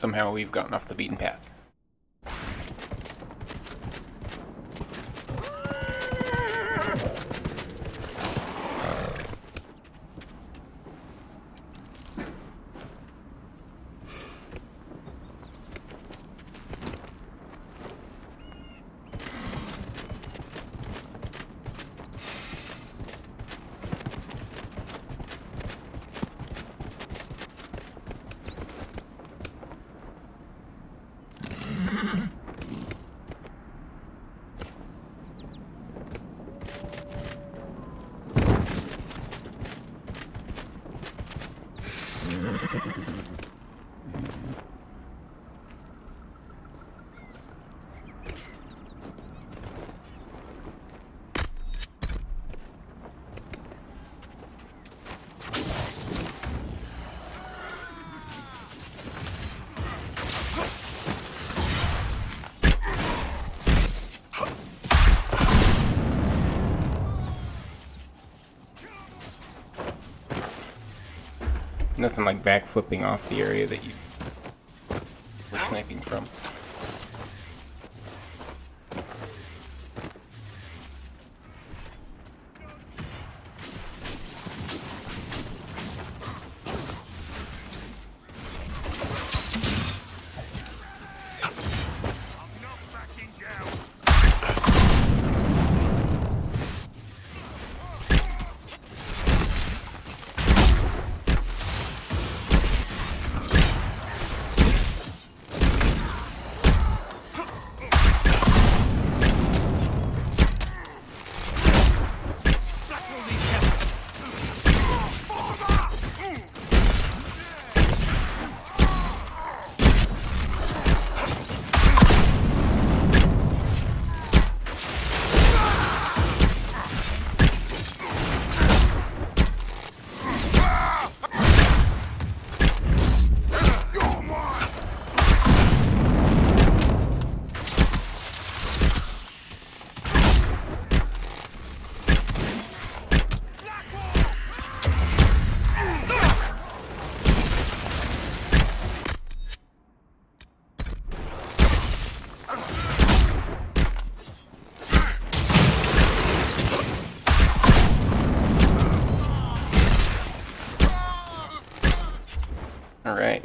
somehow we've gotten off the beaten path. Nothing like backflipping off the area that you were sniping from. All right.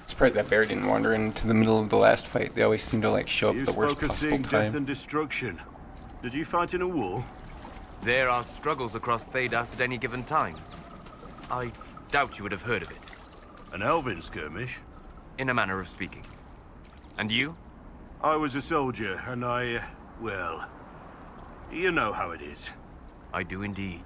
Surprised that bear didn't wander into the middle of the last fight. They always seem to like show up at the worst possible time. Death and destruction. Did you fight in a war? There are struggles across Thedas at any given time. I doubt you would have heard of it. An elven skirmish? In a manner of speaking. And you? I was a soldier, and well, you know how it is. I do indeed.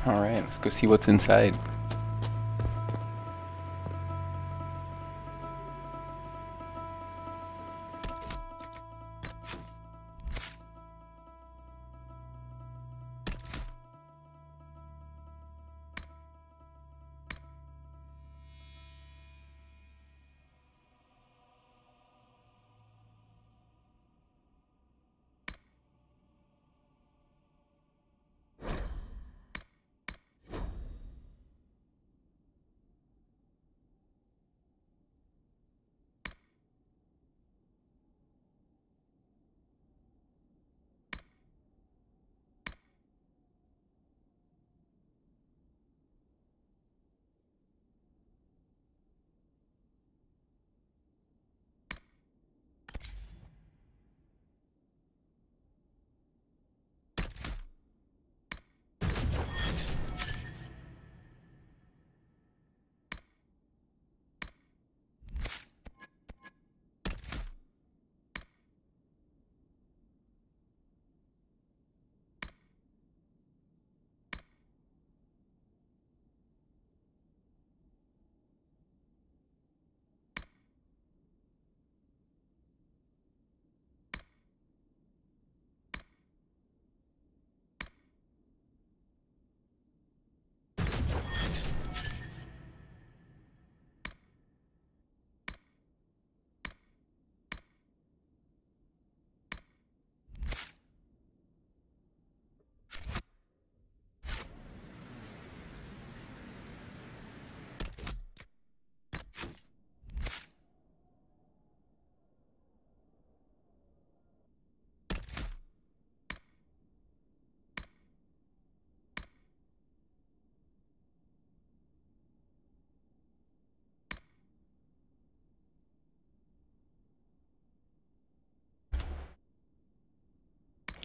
Alright, let's go see what's inside.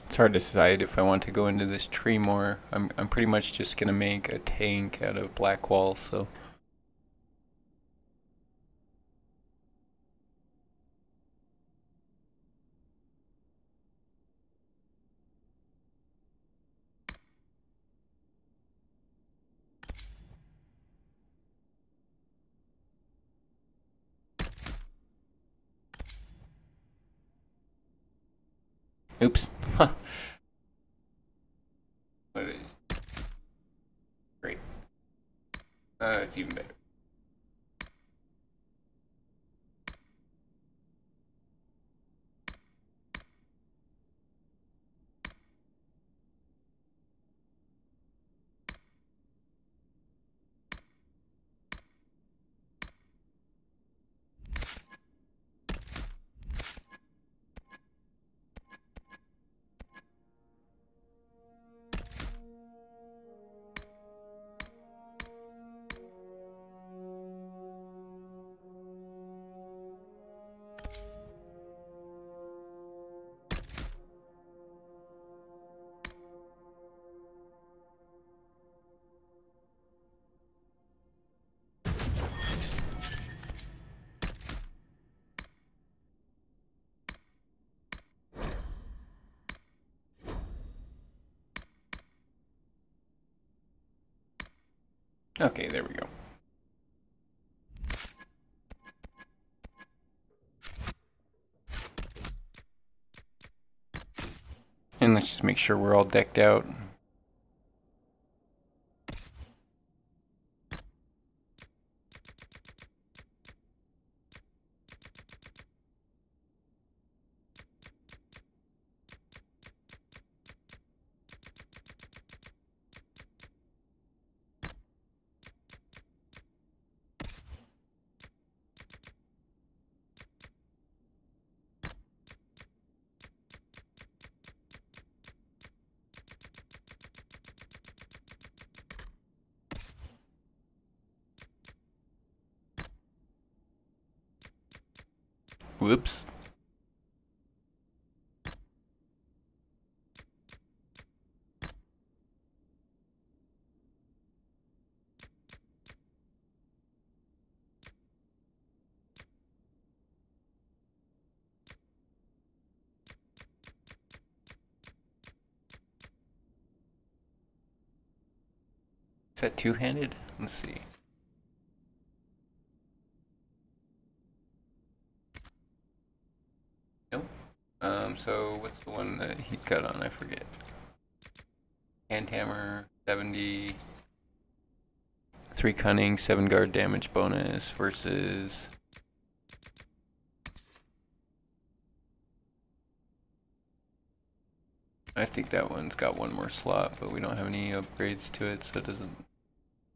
It's hard to decide if I want to go into this tree more. I'm pretty much just gonna make a tank out of black walls, so. Oops. What is great. It's even better. Okay, there we go. And let's just make sure we're all decked out. Whoops. that two-handed? Let's see. Nope. So what's the one that he's got on? I forget. Hand hammer, 70. 3 cunning, 7 guard damage bonus versus... I think that one's got one more slot, but we don't have any upgrades to it, so it doesn't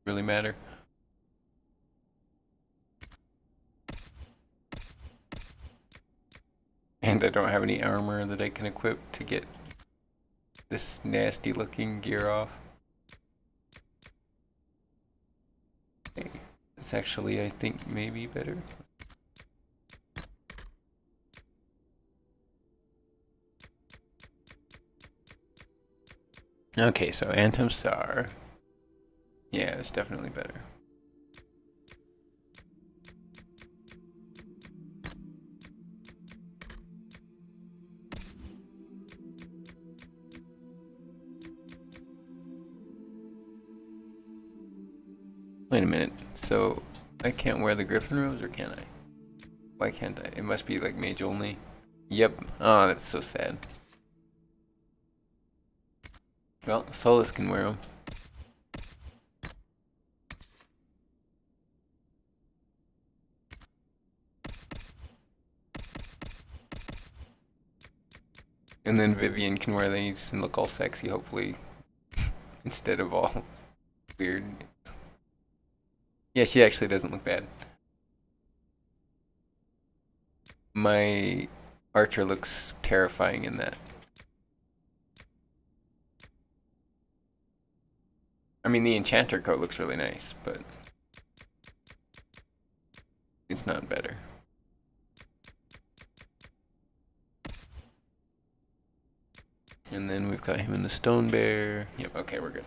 really matter. And I don't have any armor that I can equip to get this nasty looking gear off. Okay. It's actually, I think, maybe better. Okay, so Anthem Star. Yeah, it's definitely better. Wait a minute, so I can't wear the Griffin robes, or can I? Why can't I? It must be like mage only. Yep. Oh, that's so sad. Well, Solus can wear them. And then Vivian can wear these and look all sexy, hopefully, instead of all weird. Yeah, she actually doesn't look bad. My archer looks terrifying in that. I mean, the enchanter coat looks really nice, but it's not better. And then we've got him in the stone bear. Yep, okay, we're good.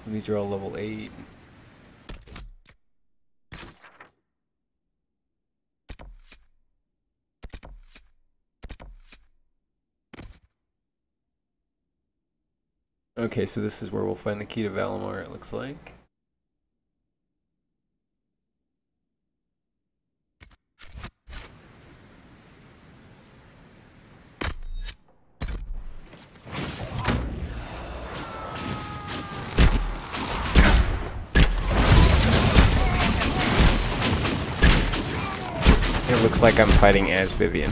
These are all level 8. Okay, so this is where we'll find the key to Valimar, it looks like. It looks like I'm fighting as Vivian.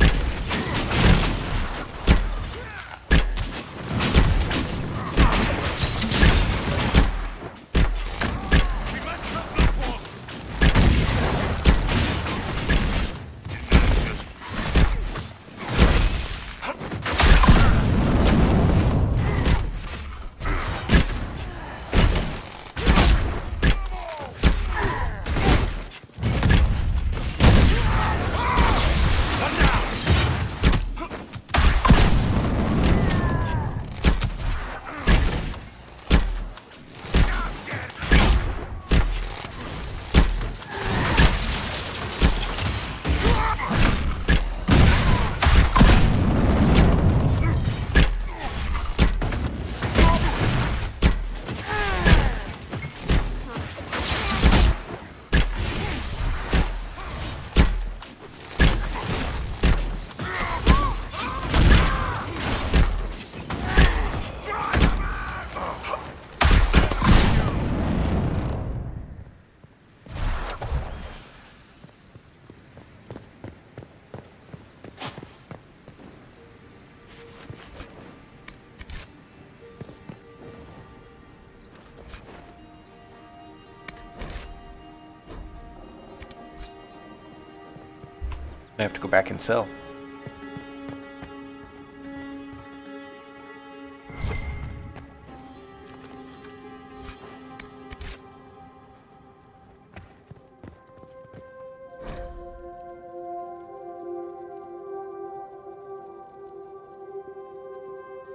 I have to go back and sell.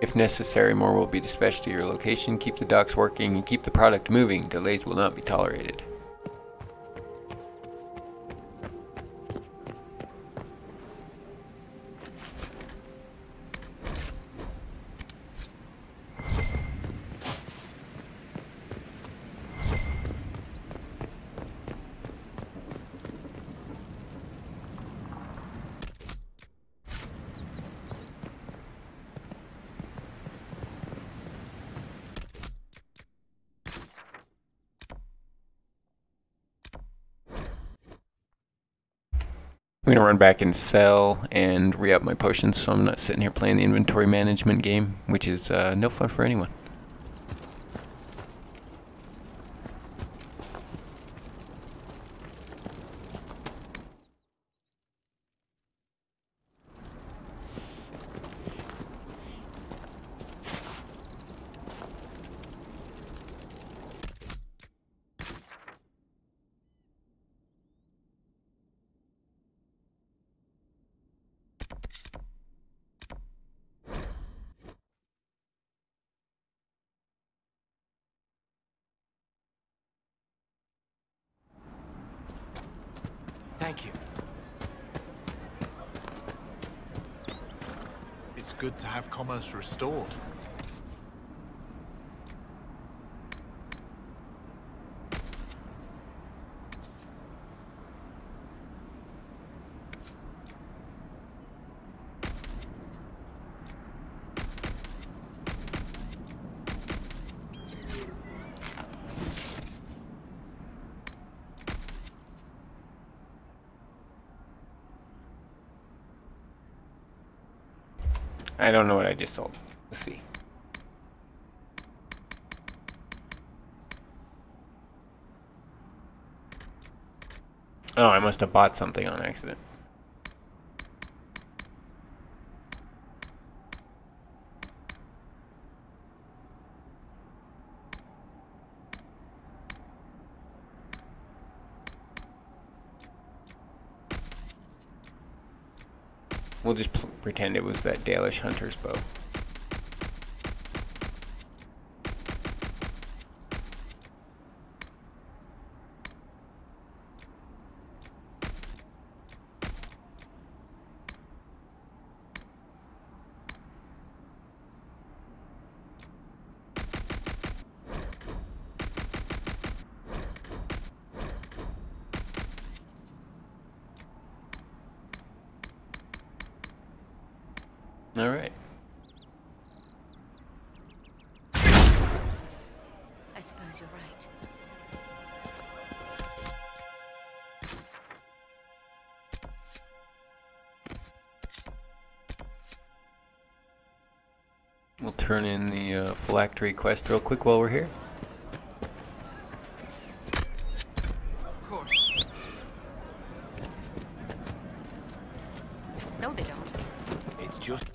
If necessary, more will be dispatched to your location. Keep the docks working and keep the product moving. Delays will not be tolerated. I'm gonna run back and sell and re-up my potions so I'm not sitting here playing the inventory management game, which is no fun for anyone. Thank you. It's good to have commerce restored. I don't know what I just sold. Let's see. Oh, I must have bought something on accident. We'll just pretend it was that Dalish hunter's bow. All right. I suppose you're right. We'll turn in the phylactery quest real quick while we're here. Of course. No, they don't. It's just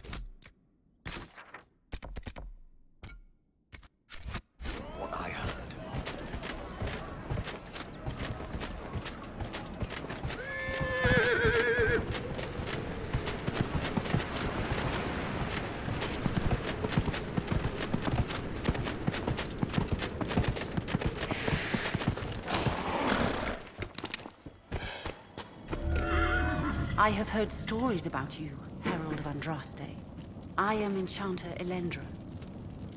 what I heard. I have heard stories about you, Herald of Andraste. I am Enchanter Elendra.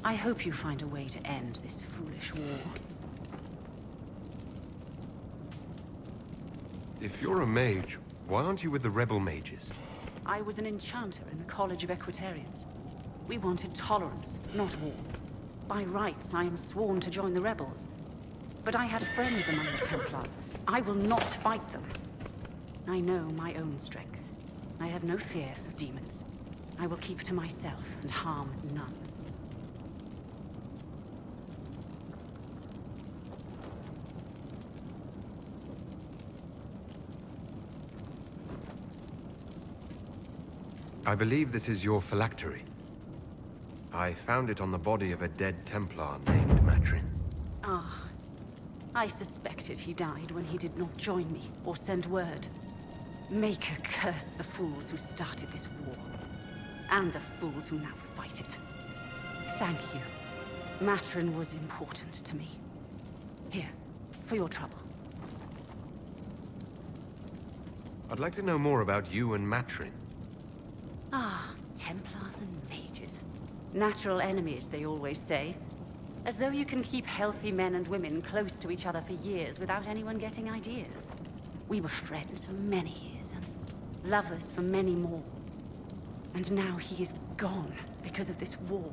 I hope you find a way to end this foolish war. If you're a mage, why aren't you with the rebel mages? I was an enchanter in the College of Equitarians. We wanted tolerance, not war. By rights, I am sworn to join the rebels. But I had friends among the Templars. I will not fight them. I know my own strength. I have no fear of demons. I will keep to myself and harm none. I believe this is your phylactery. I found it on the body of a dead Templar named Matrin. Ah, I suspected he died when he did not join me or send word. Maker curse the fools who started this war, and the fools who now fight it. Thank you. Matrin was important to me. Here, for your trouble. I'd like to know more about you and Matrin. Ah, Templars and mages. Natural enemies, they always say. As though you can keep healthy men and women close to each other for years without anyone getting ideas. We were friends for many years, and lovers for many more. And now he is gone because of this war.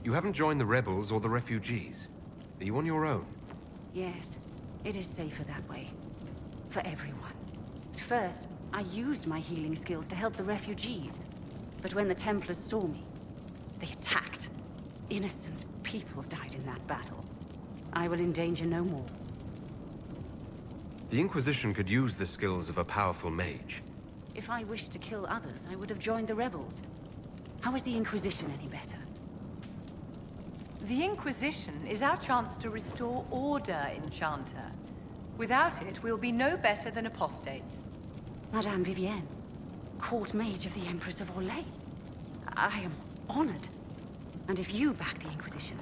You haven't joined the rebels or the refugees. Are you on your own? Yes, it is safer that way. for everyone. At first, I used my healing skills to help the refugees. But when the Templars saw me, they attacked. Innocent people died in that battle. I will endanger no more. The Inquisition could use the skills of a powerful mage. If I wished to kill others, I would have joined the rebels. How is the Inquisition any better? The Inquisition is our chance to restore order, Enchanter. Without it, we'll be no better than apostates. Madame Vivienne, court mage of the Empress of Orlais. I am honored. And if you back the Inquisition,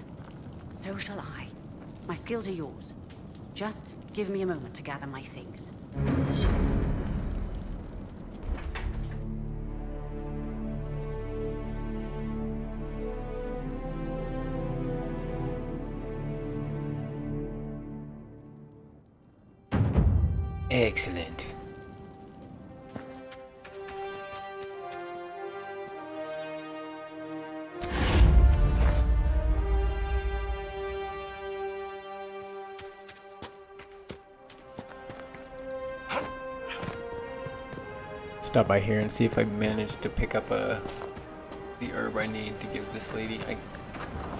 so shall I. My skills are yours. Just give me a moment to gather my things. Excellent. Stop by here and see if I managed to pick up the herb I need to give this lady. I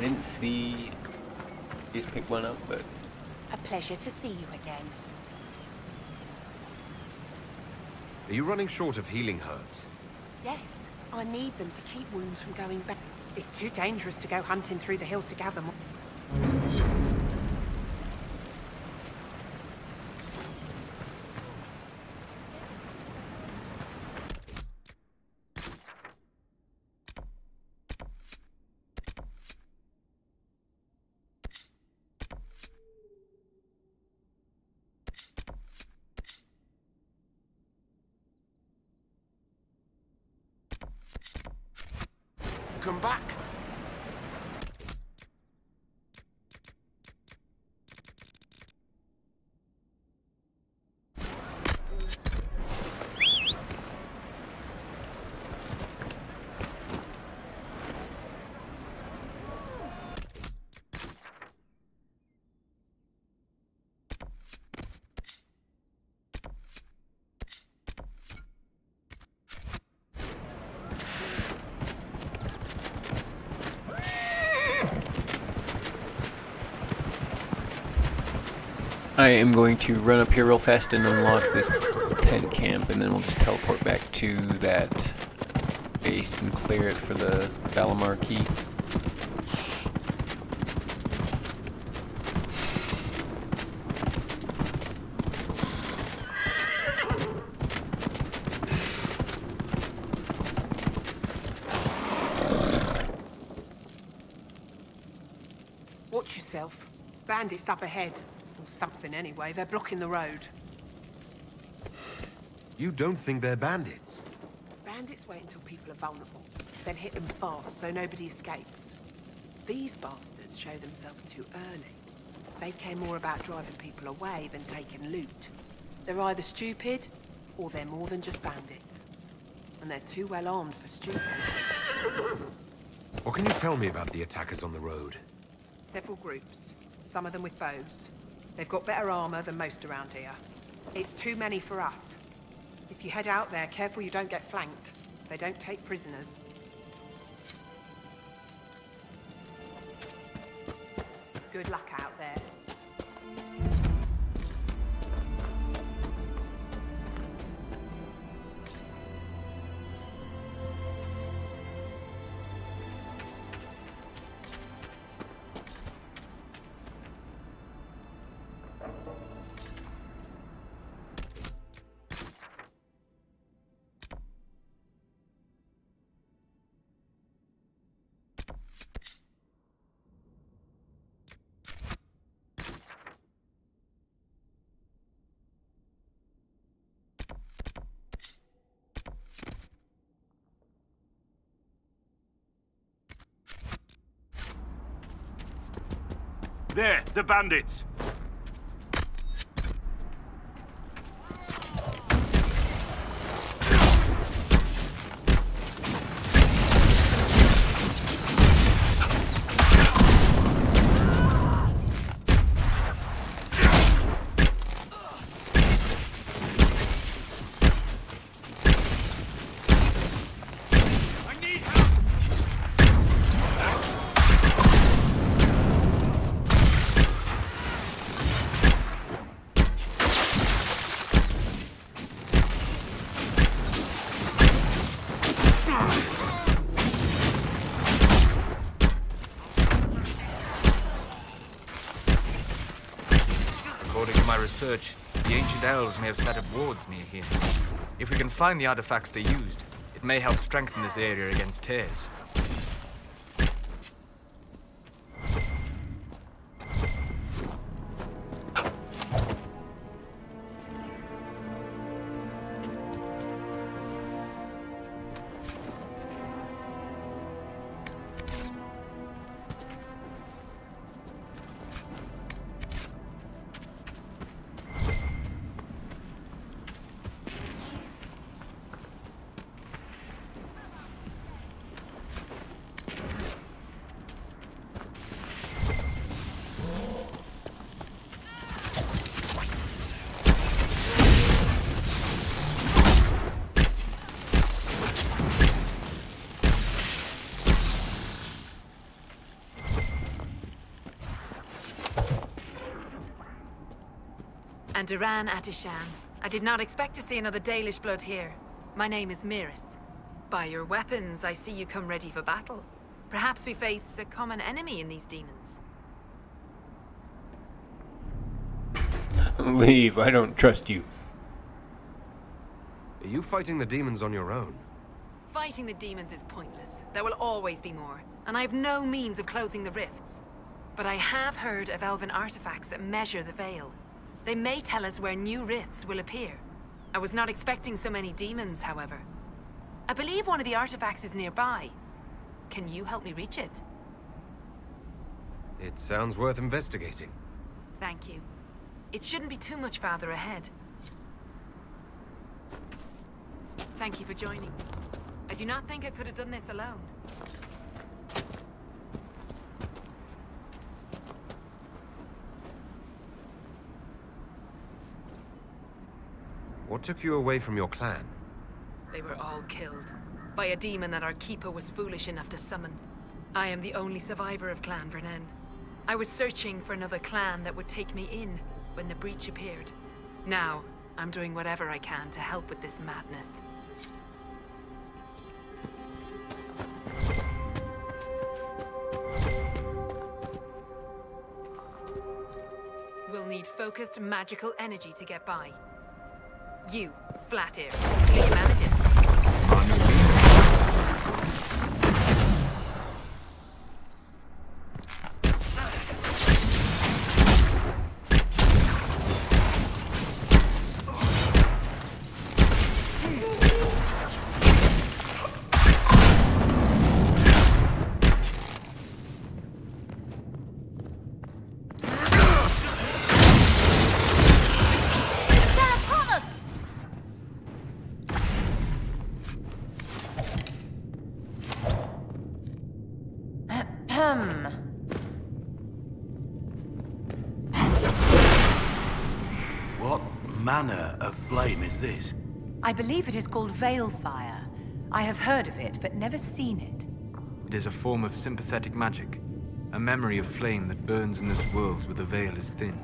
didn't see just pick one up, but A pleasure to see you again. Are you running short of healing herbs? Yes, I need them to keep wounds from going back. It's too dangerous to go hunting through the hills to gather more. Come back. I am going to run up here real fast and unlock this tent camp, and then we'll just teleport back to that base and clear it for the Valamar key. Watch yourself. Bandits up ahead. Or something anyway. They're blocking the road. You don't think they're bandits? Bandits wait until people are vulnerable, then hit them fast so nobody escapes. These bastards show themselves too early. They care more about driving people away than taking loot. They're either stupid, or they're more than just bandits. And they're too well armed for stupid. What can you tell me about the attackers on the road? Several groups, some of them with bows. They've got better armor than most around here. It's too many for us. If you head out there, careful you don't get flanked. They don't take prisoners. Good luck out there. There, the bandits! research, the ancient elves may have set up wards near here. If we can find the artifacts they used, it may help strengthen this area against tears. And Duran Atishan. I did not expect to see another Dalish blood here. My name is Miris. By your weapons, I see you come ready for battle. Perhaps we face a common enemy in these demons. Leave, I don't trust you. Are you fighting the demons on your own? Fighting the demons is pointless. There will always be more, and I have no means of closing the rifts. But I have heard of elven artifacts that measure the veil. They may tell us where new rifts will appear. I was not expecting so many demons, however. I believe one of the artifacts is nearby. Can you help me reach it? It sounds worth investigating. Thank you. It shouldn't be too much farther ahead. Thank you for joining me. I do not think I could have done this alone. What took you away from your clan? They were all killed by a demon that our keeper was foolish enough to summon. I am the only survivor of Clan Vernen. I was searching for another clan that would take me in when the breach appeared. Now, I'm doing whatever I can to help with this madness. We'll need focused magical energy to get by. You, Flatear, do you manage it? What manner of flame is this? I believe it is called Veil Fire. I have heard of it, but never seen it. It is a form of sympathetic magic, a memory of flame that burns in this world where the veil is thin.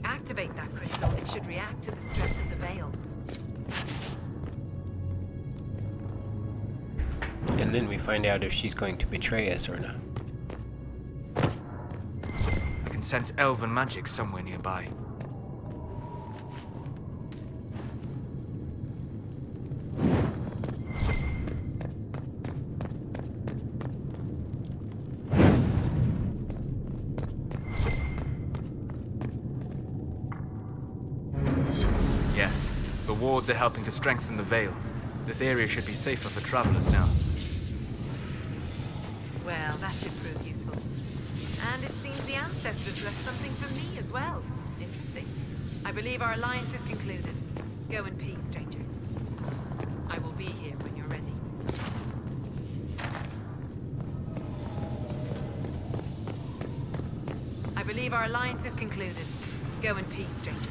Activate that crystal, it should react to the strength of the veil. And then we find out if she's going to betray us or not. I can sense elven magic somewhere nearby. Yes, the wards are helping to strengthen the veil. This area should be safer for travelers now. Well, that should prove useful. And it seems the ancestors left something for me as well. Interesting. I believe our alliance is concluded. Go in peace, stranger. I will be here when you're ready. I believe our alliance is concluded. Go in peace, stranger.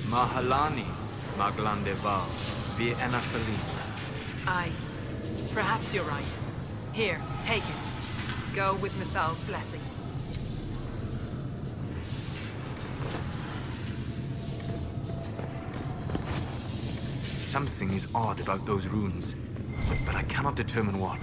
Mahalani, Maglandeval, Vi Enafali. Aye. Perhaps you're right. Here, take it. Go with Mithal's blessing. Something is odd about those runes, but I cannot determine what.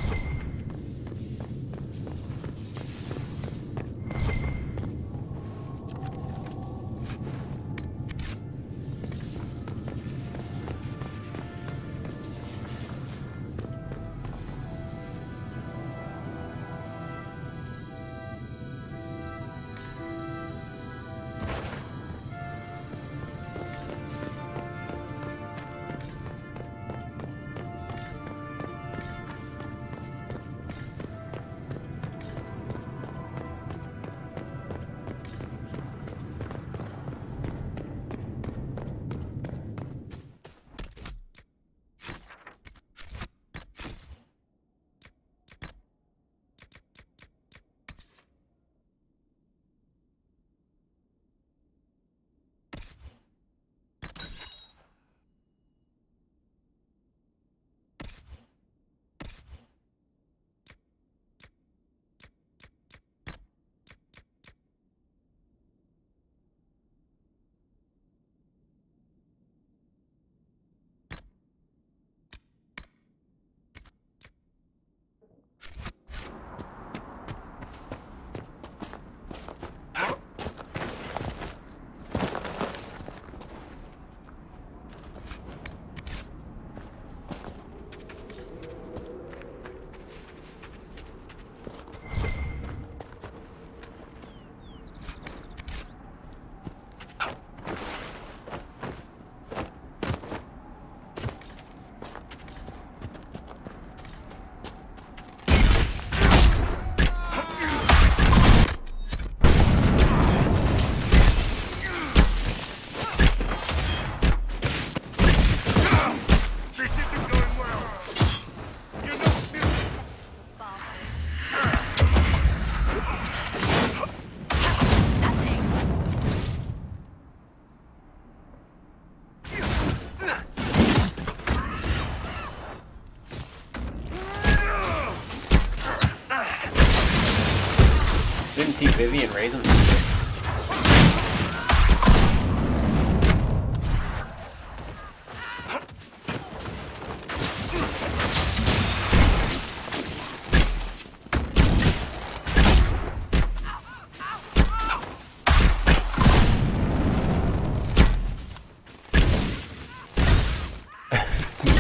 Didn't see Vivian raise him.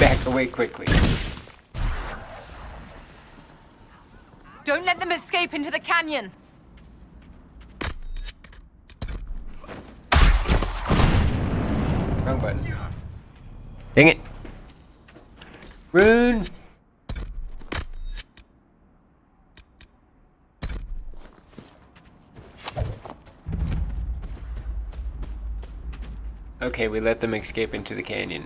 Back away quickly. Don't let them escape into the canyon! Wrong button. Dang it. Rune! Okay, we let them escape into the canyon.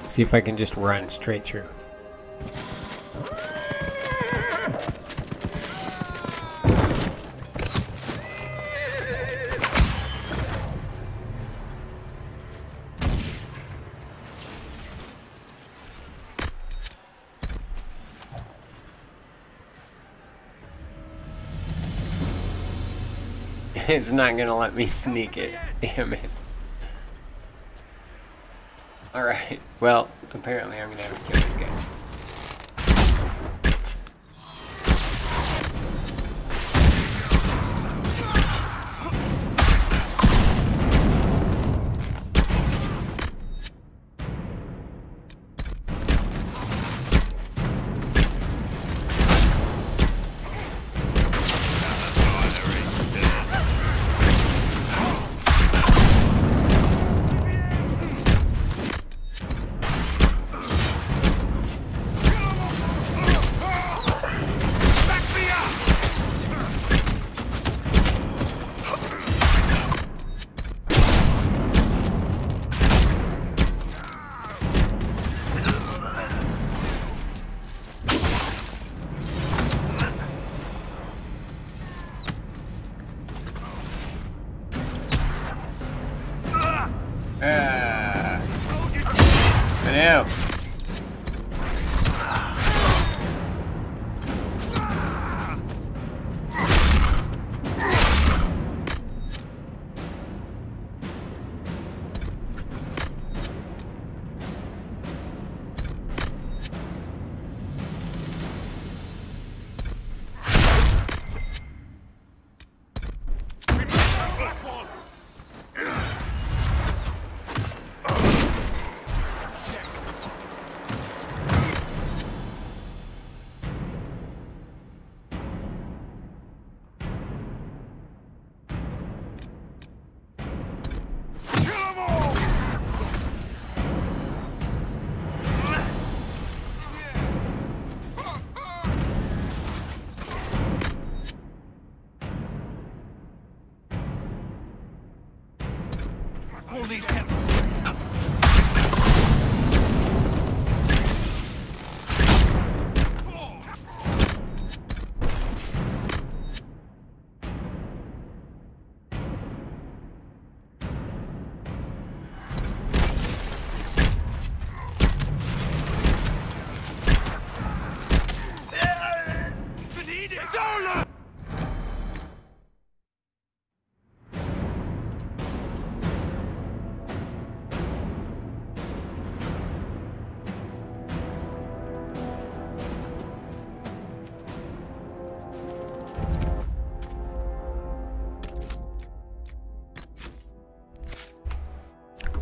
See if I can just run straight through. It's not gonna let me sneak it. Damn it. Alright, well, apparently I'm gonna have to kill these guys. Ah. I know.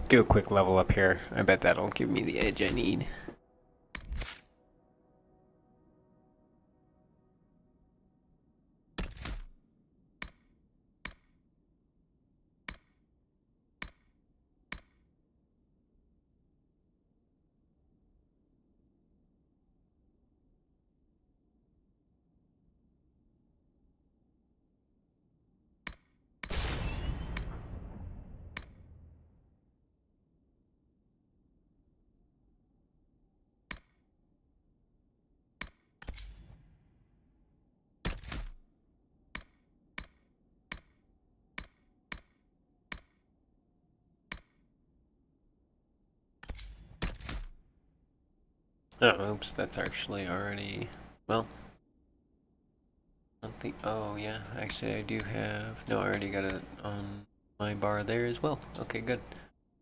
Do a quick level up here. I bet that'll give me the edge I need. Oh, oops, that's actually already, well, I don't think, oh yeah, actually I do have, no, I already got it on my bar there as well. Okay, good.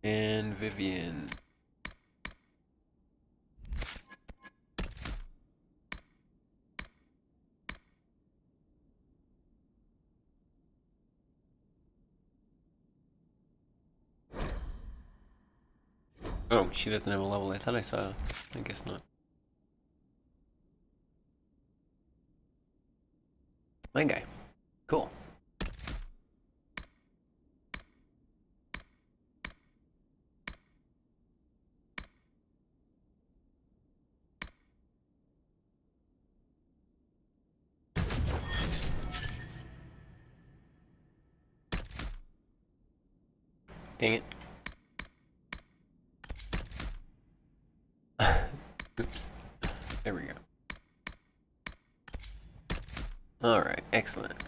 And Vivian. Oh, she doesn't have a level. I thought I saw. I guess not. My guy. Cool. Dang it. Oops. There we go. Alright, excellent.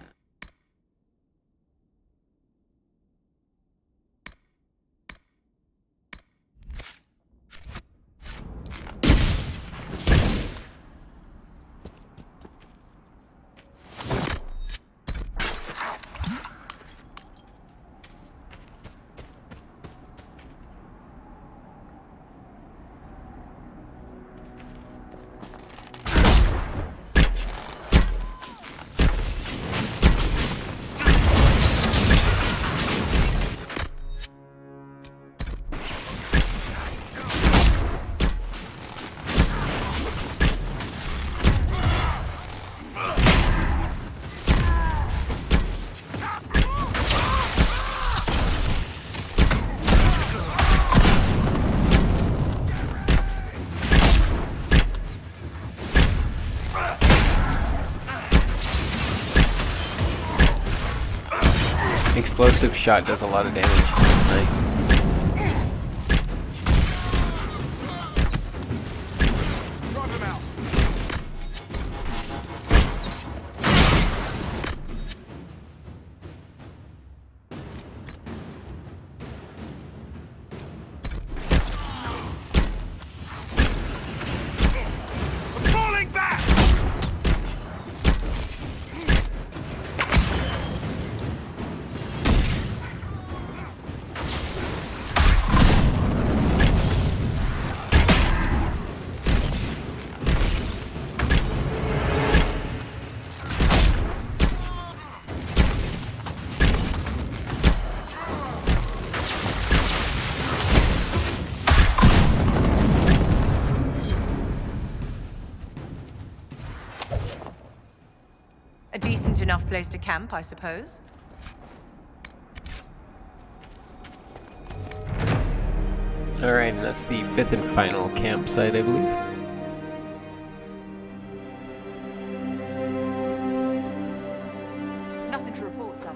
Explosive shot does a lot of damage. That's nice. safe place to camp, I suppose. Alright, and that's the 5th and final campsite, I believe. Nothing to report, sir.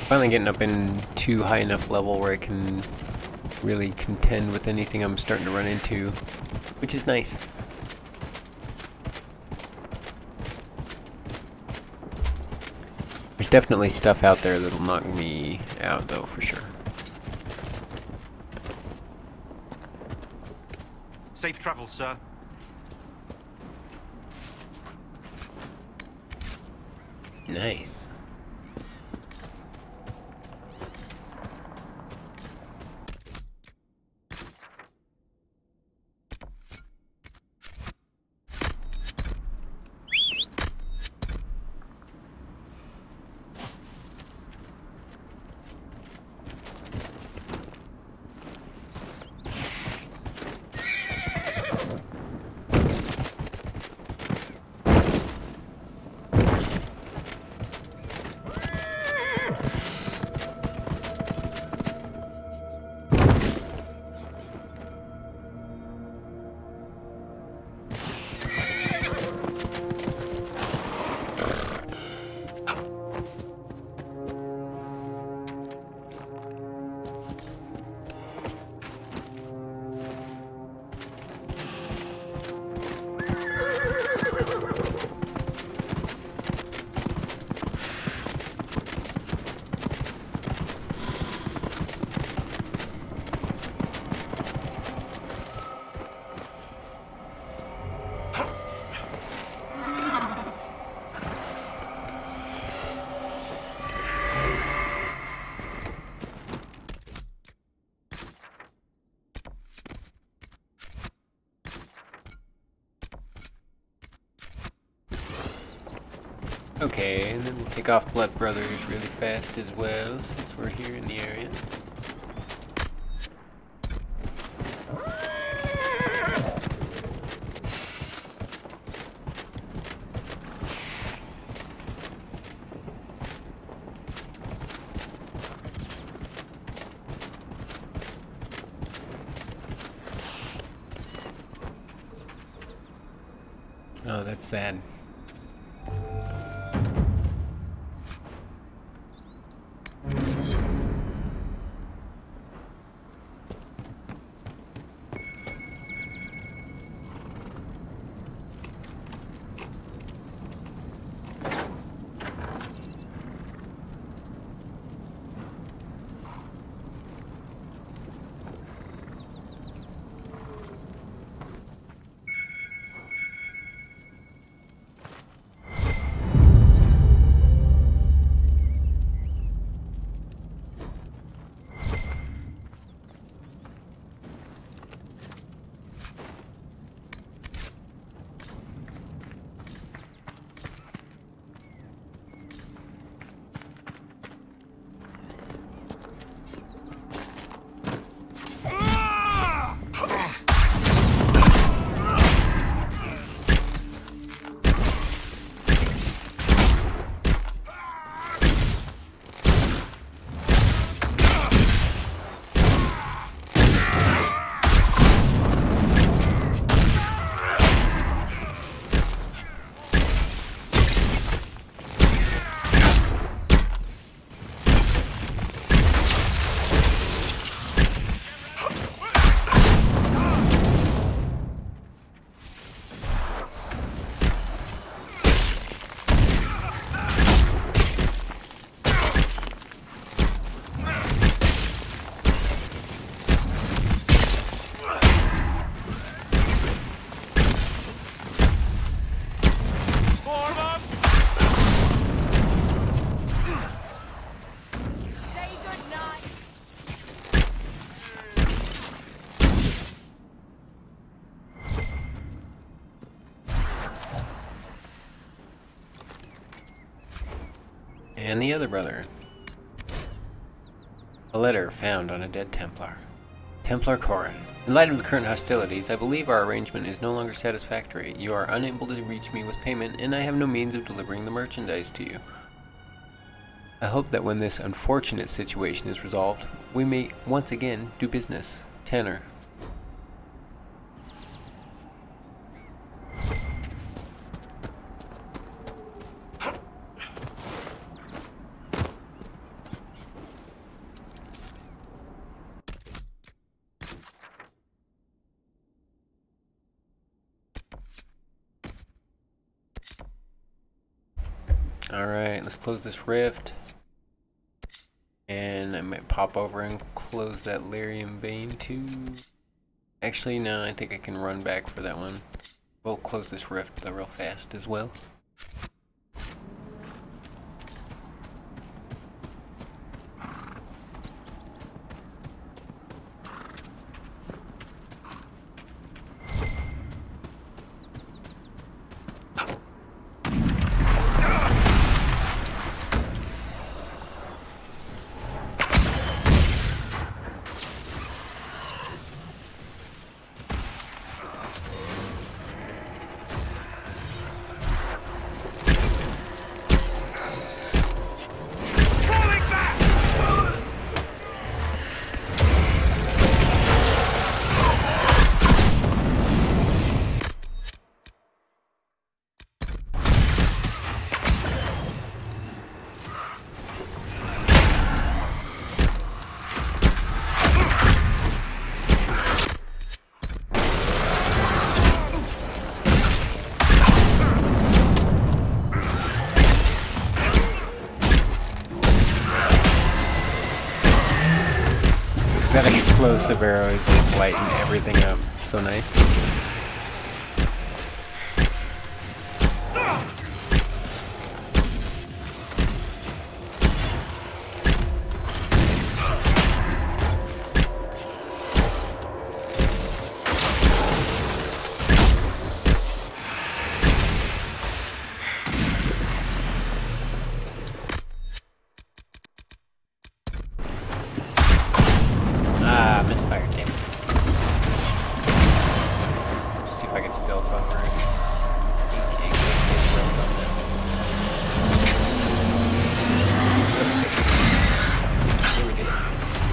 Finally getting up into high enough level where I can really contend with anything I'm starting to run into, which is nice. There's definitely stuff out there that'll knock me out, though, for sure. Safe travel, sir. Nice. Okay, and then we'll take off Blood Brothers really fast as well, since we're here in the area. Oh, that's sad. And the other brother. A letter found on a dead Templar. Templar Corin. In light of the current hostilities, I believe our arrangement is no longer satisfactory. You are unable to reach me with payment, and I have no means of delivering the merchandise to you. I hope that when this unfortunate situation is resolved, we may once again do business. Tanner. Alright, let's close this rift. And I might pop over and close that Lyrium vein too. Actually, no, I think I can run back for that one. We'll close this rift real fast as well. That explosive arrow is just lighting everything up. It's so nice. Misfire, damn it. See if I can stealth over and Here we go.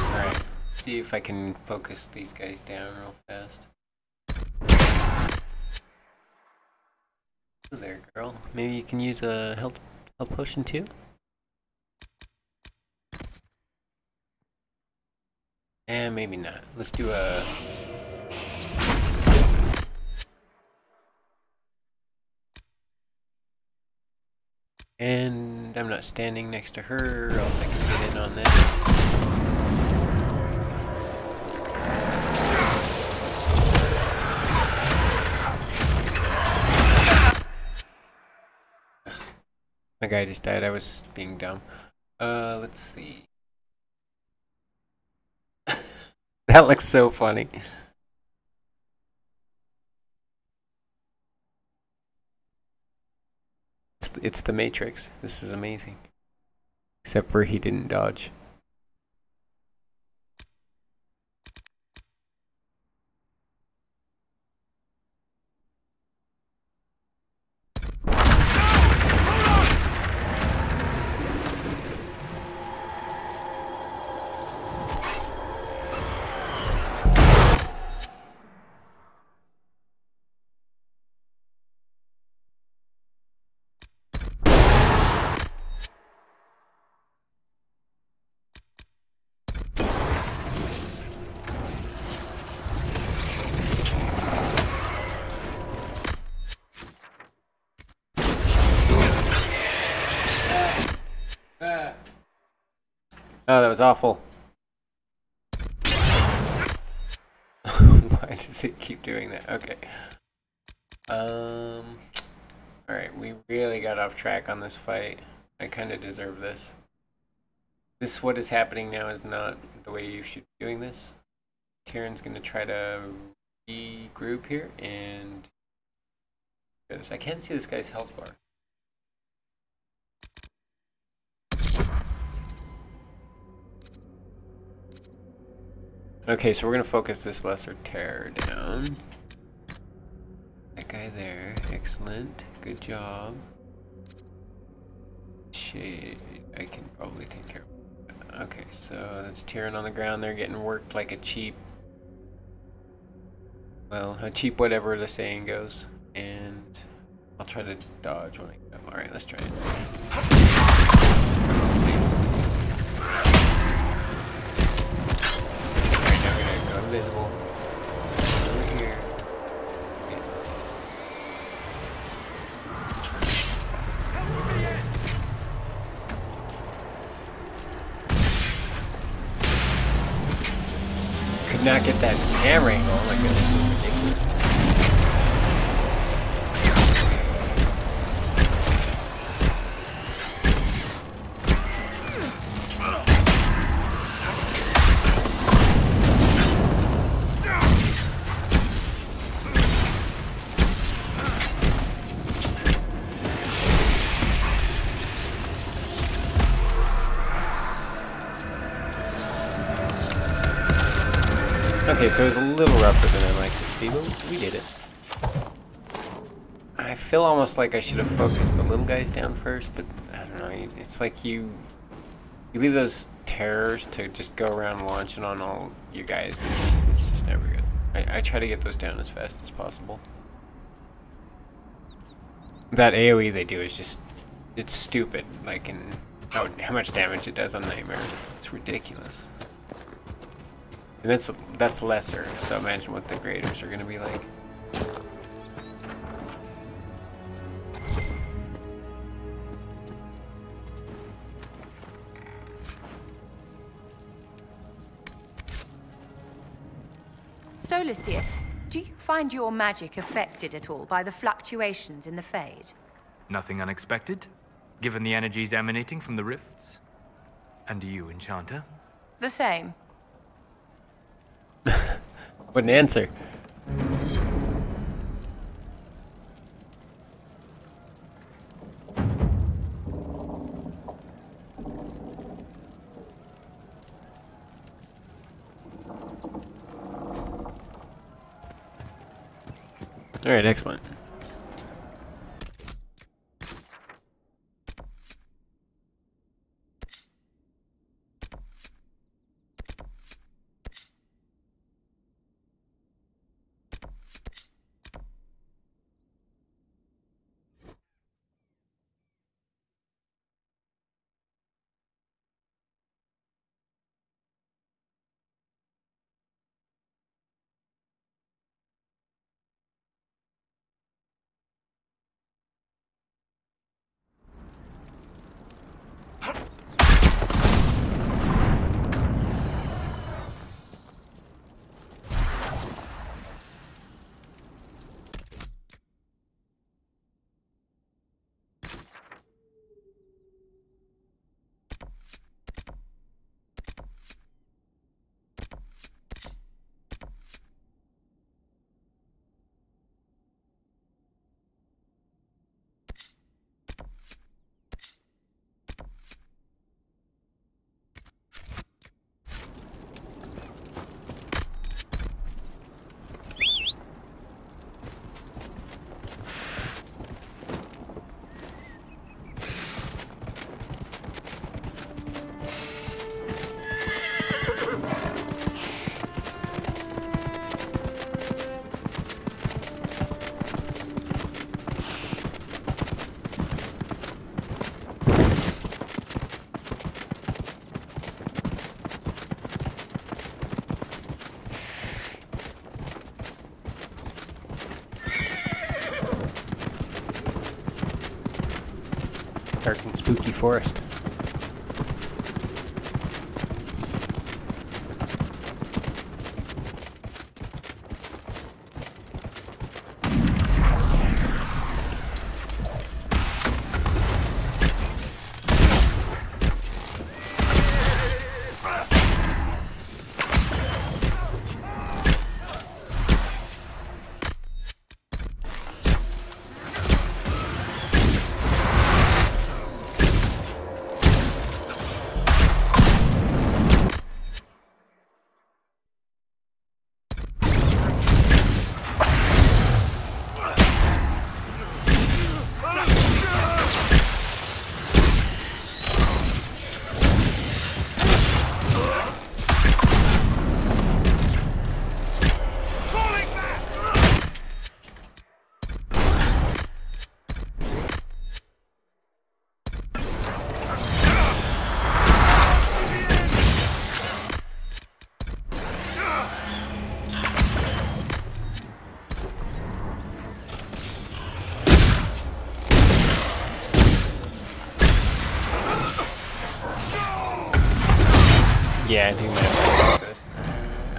Alright. See if I can focus these guys down real fast. There, girl. Maybe you can use a health potion too? And maybe not. Let's do a... And I'm not standing next to her, or else I can get in on that. My guy just died. I was being dumb. Let's see. That looks so funny. It's the Matrix. This is amazing. Except for he didn't dodge. Oh, that was awful. Why does it keep doing that? Okay. Alright, we really got off track on this fight. I kind of deserve this. What is happening now is not the way you should be doing this. Tyrion's gonna try to regroup here and... I can't see this guy's health bar. Okay, so we're gonna focus this lesser terror down. That guy there, excellent, good job. Shade, I can probably take care of. Okay, so that's Tyrion on the ground. They're getting worked like a cheap, well, a cheap whatever the saying goes. And I'll try to dodge when I get up. All right, let's try it. Nice. All right, now we're gonna go invisible. Over here. Okay. Could not get that camera angle. Oh my goodness, this is ridiculous. Okay, so it was a little rougher than I'd like to see, but we did it. I feel almost like I should have focused the little guys down first, but I don't know. It's like you leave those terrors to just go around launching on all you guys. It's just never good. I try to get those down as fast as possible. That AoE they do is just, it's stupid. Like, in how much damage it does on Nightmare. It's ridiculous. And that's lesser, so imagine what the graders are going to be like. Solistia, do you find your magic affected at all by the fluctuations in the Fade? Nothing unexpected, given the energies emanating from the rifts. And you, Enchanter? The same. What an answer. All right, excellent. Dark and spooky forest. Yeah, I think I might have focused.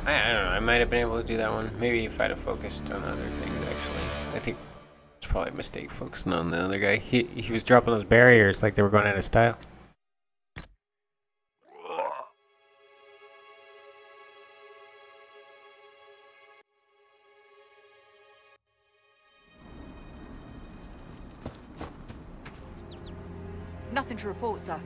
I don't know. I might have been able to do that one. Maybe if I'd have focused on other things, actually. I think it's probably a mistake focusing on the other guy. He was dropping those barriers like they were going out of style. Nothing to report, sir.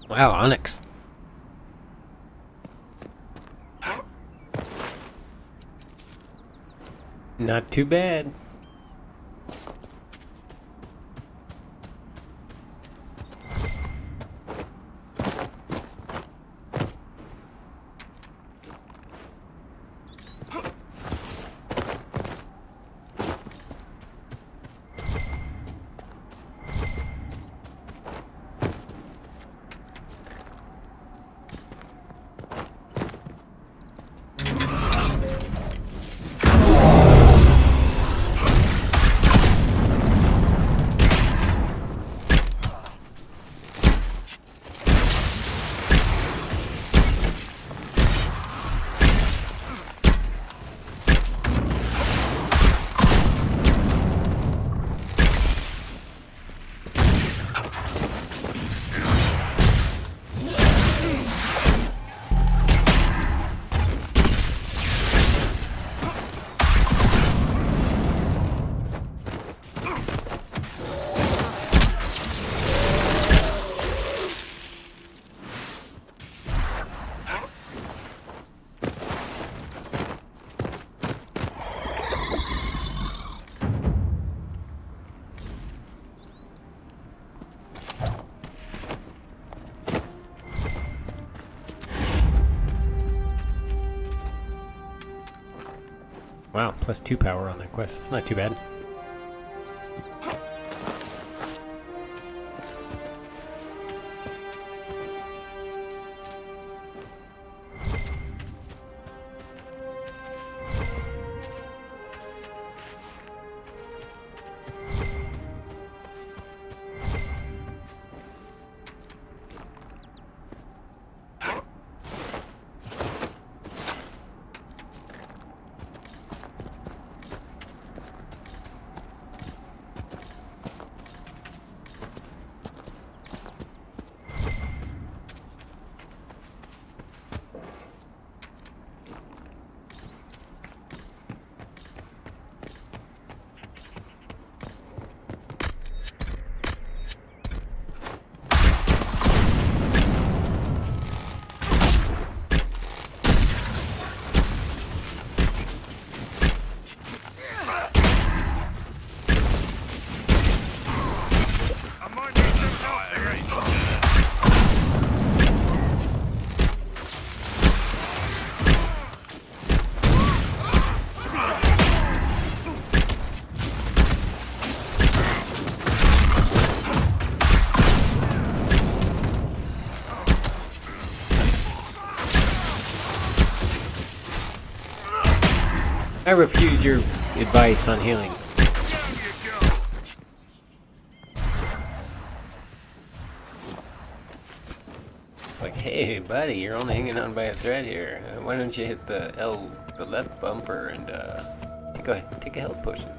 Wow, onyx. Not too bad. Wow, +2 power on that quest. It's not too bad. I refuse your advice on healing. It's like, hey buddy, you're only hanging on by a thread here. Why don't you hit the the left bumper and take a health potion.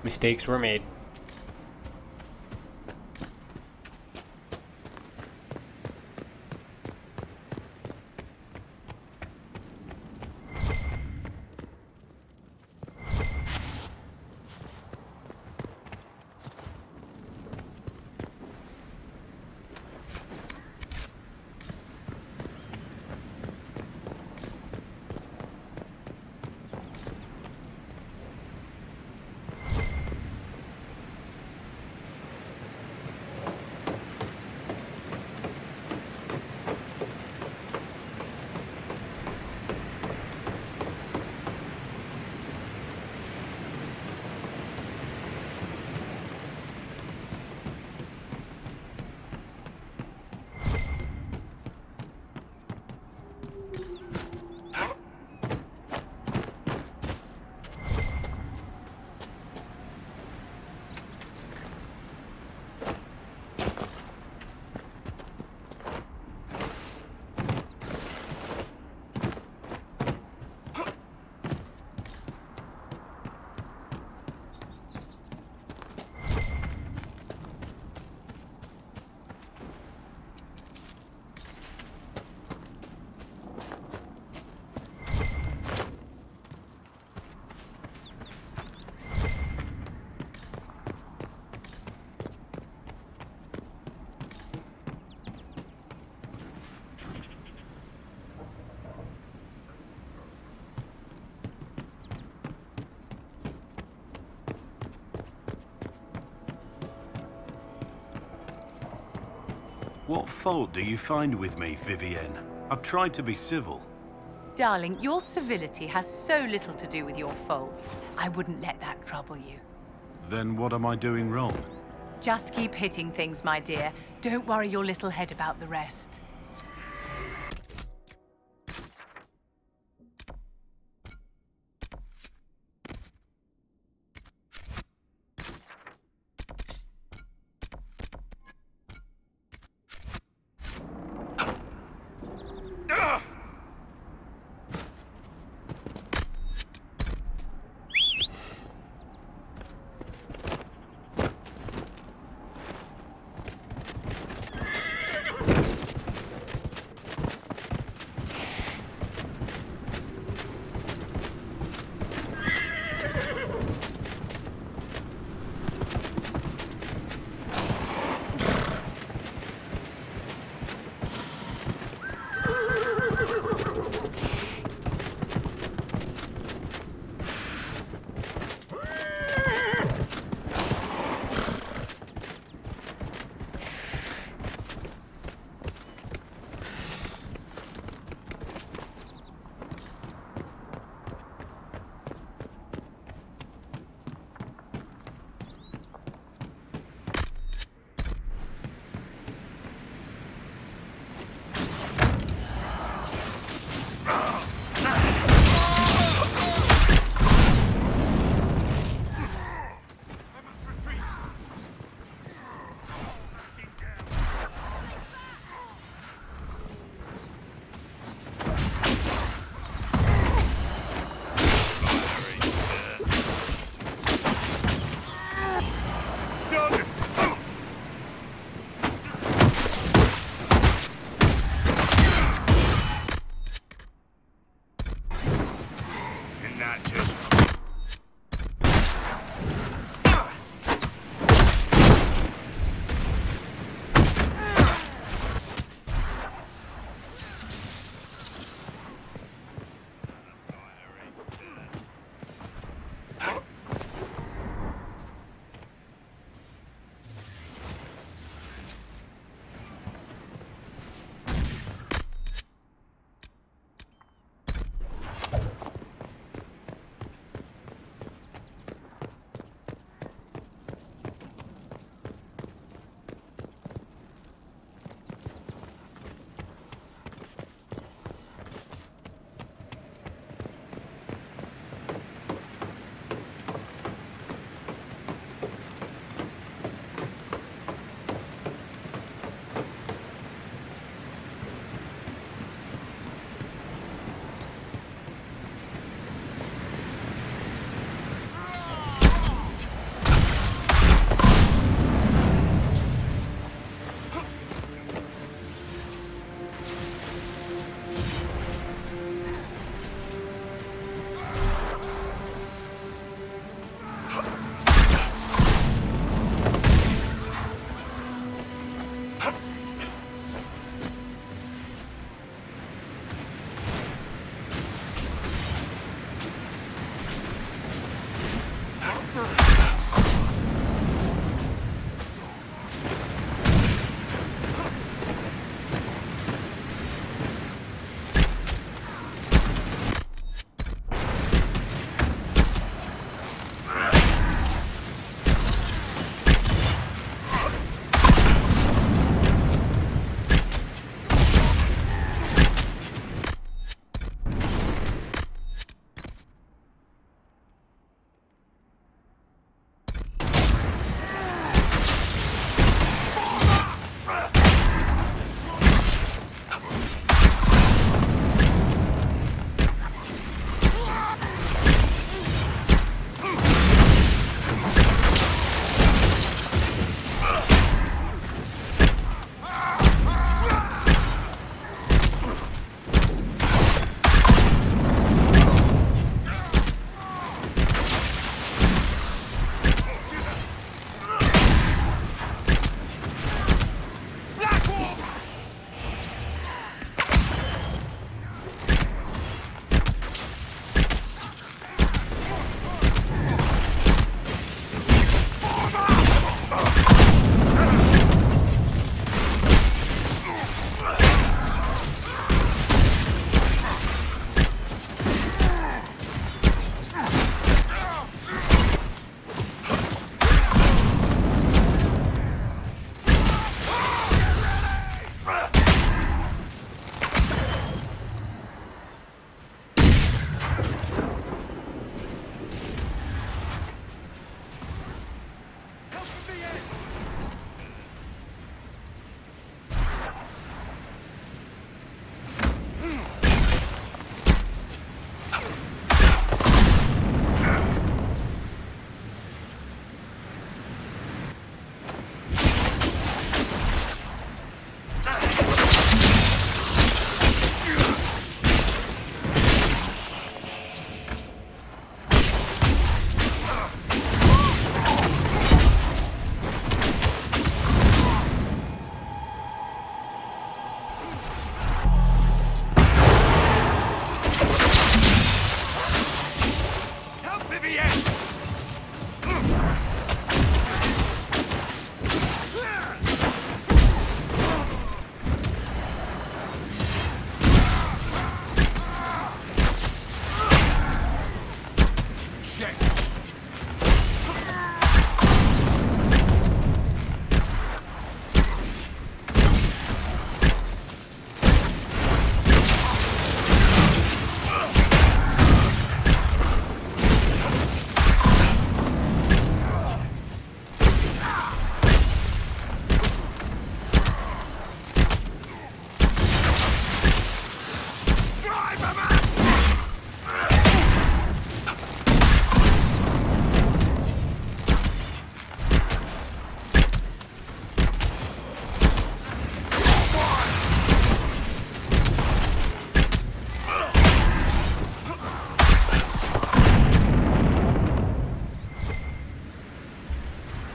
Mistakes were made. What fault do you find with me, Vivienne? I've tried to be civil. Darling, your civility has so little to do with your faults. I wouldn't let that trouble you. Then what am I doing wrong? Just keep hitting things, my dear. Don't worry your little head about the rest.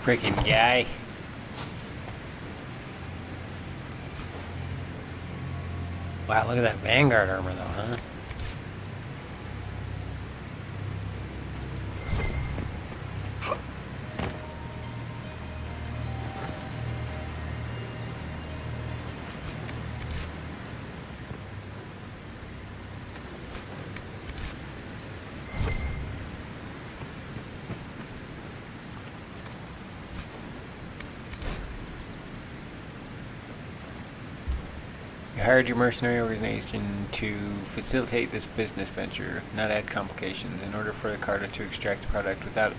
Freaking guy. Wow, look at that Vanguard armor though, huh? You hired your mercenary organization to facilitate this business venture, not add complications. In order for the carter to extract the product without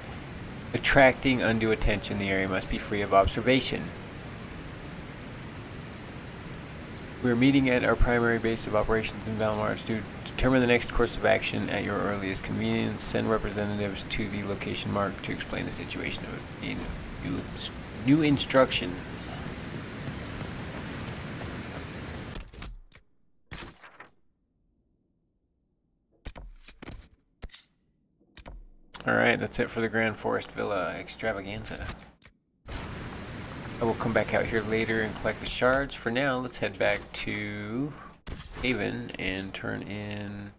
attracting undue attention, the area must be free of observation. We're meeting at our primary base of operations in Valmars to determine the next course of action at your earliest convenience. Send representatives to the location marked to explain the situation of new instructions. Alright, that's it for the Grand Forest Villa extravaganza. I will come back out here later and collect the shards. For now, let's head back to Haven and turn in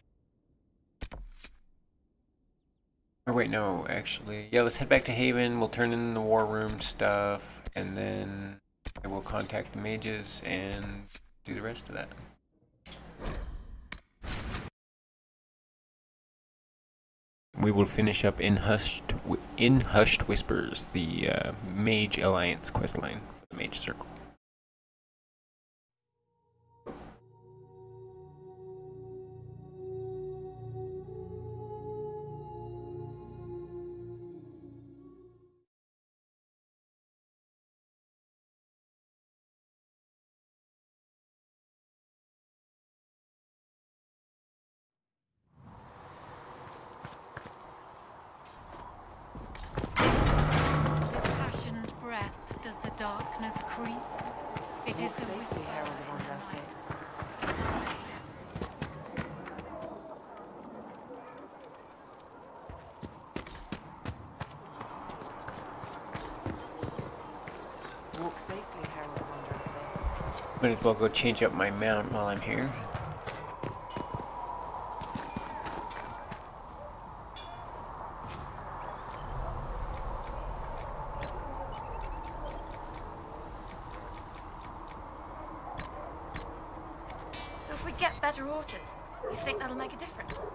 Or wait, no, actually. Yeah, let's head back to Haven. We'll turn in the war room stuff, and then I will contact the mages and do the rest of that. We will finish up in Hushed Whispers, the Mage Alliance questline for the Mage Circle. Passionate breath does the darkness creep. It is the safely, Herald of Andraste. Walk safely, Herald of Andraste. Might as well go change up my mount while I'm here. So if we get better horses, do you think that'll make a difference?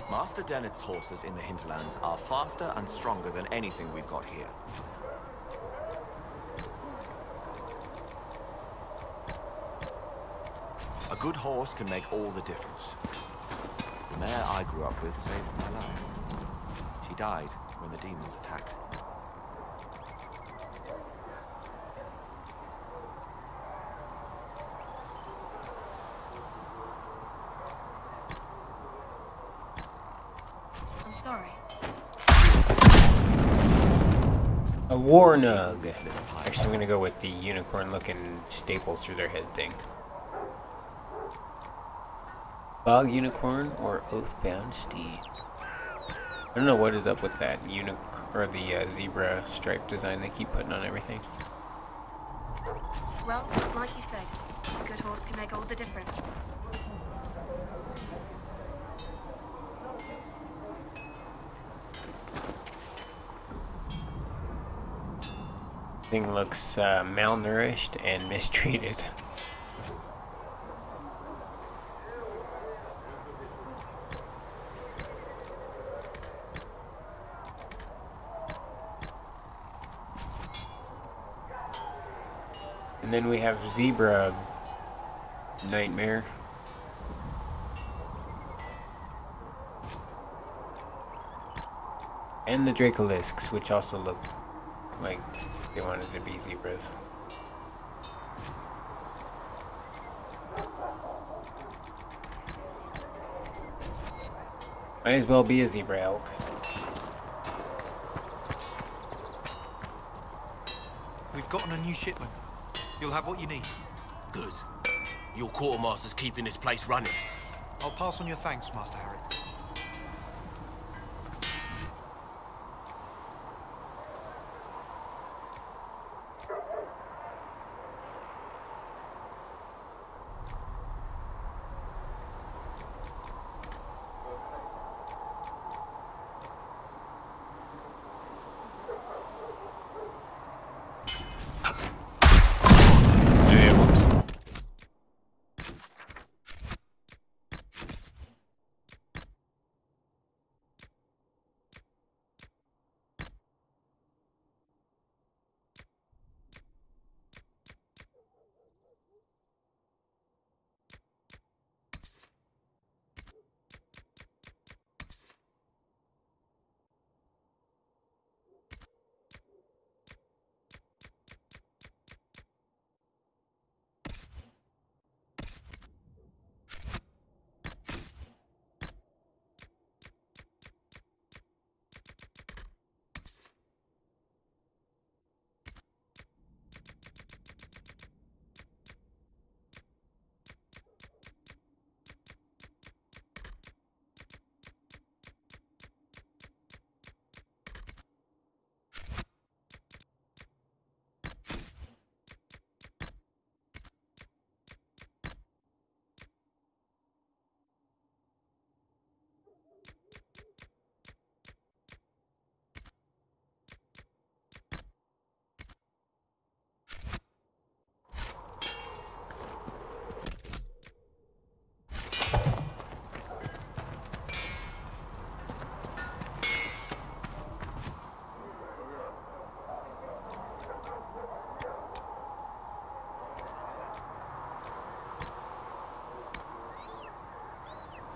Master Dennett's horses in the hinterlands are faster and stronger than anything we've got here. A good horse can make all the difference. The mare I grew up with saved my life. She died when the demons attacked. I'm sorry. A Warnug. Actually, I'm gonna go with the unicorn-looking staple through their head thing. Bog unicorn or oath-bound steed. I don't know what is up with that or the zebra stripe design they keep putting on everything. Well, like you said, a good horse can make all the difference. Thing looks malnourished and mistreated. And then we have Zebra Nightmare. And the Dracolisks, which also look like they wanted to be zebras. Might as well be a zebra elk. We've gotten a new shipment. You'll have what you need. Good. Your quartermaster's keeping this place running. I'll pass on your thanks, Master Harry.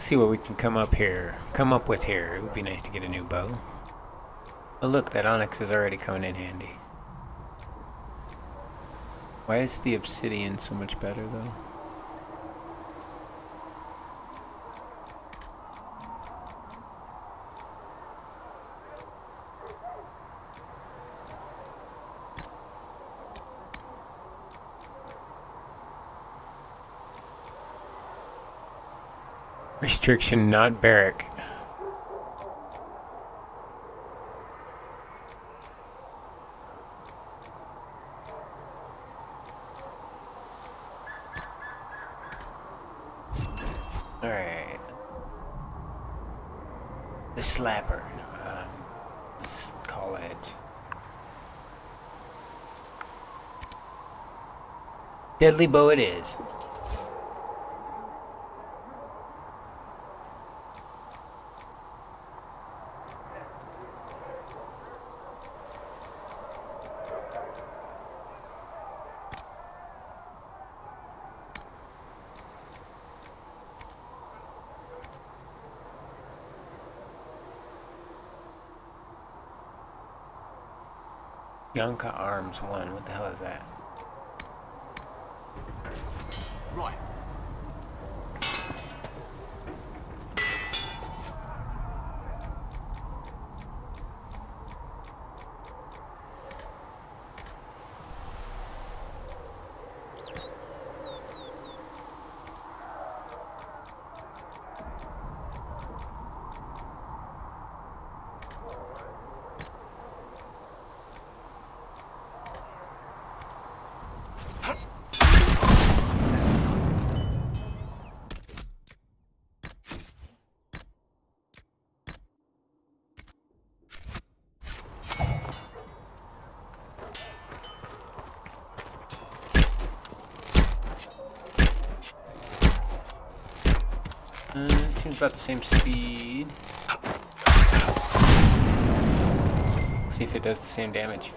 Let's see what we can come up with here. It would be nice to get a new bow. Oh look, that onyx is already coming in handy. Why is the obsidian so much better though? Restriction not barrack. Alright. The slapper. Let's call it Deadly Bow it is. Yonka Arms 1, what the hell is that? Right. Seems about the same speed. Let's see if it does the same damage.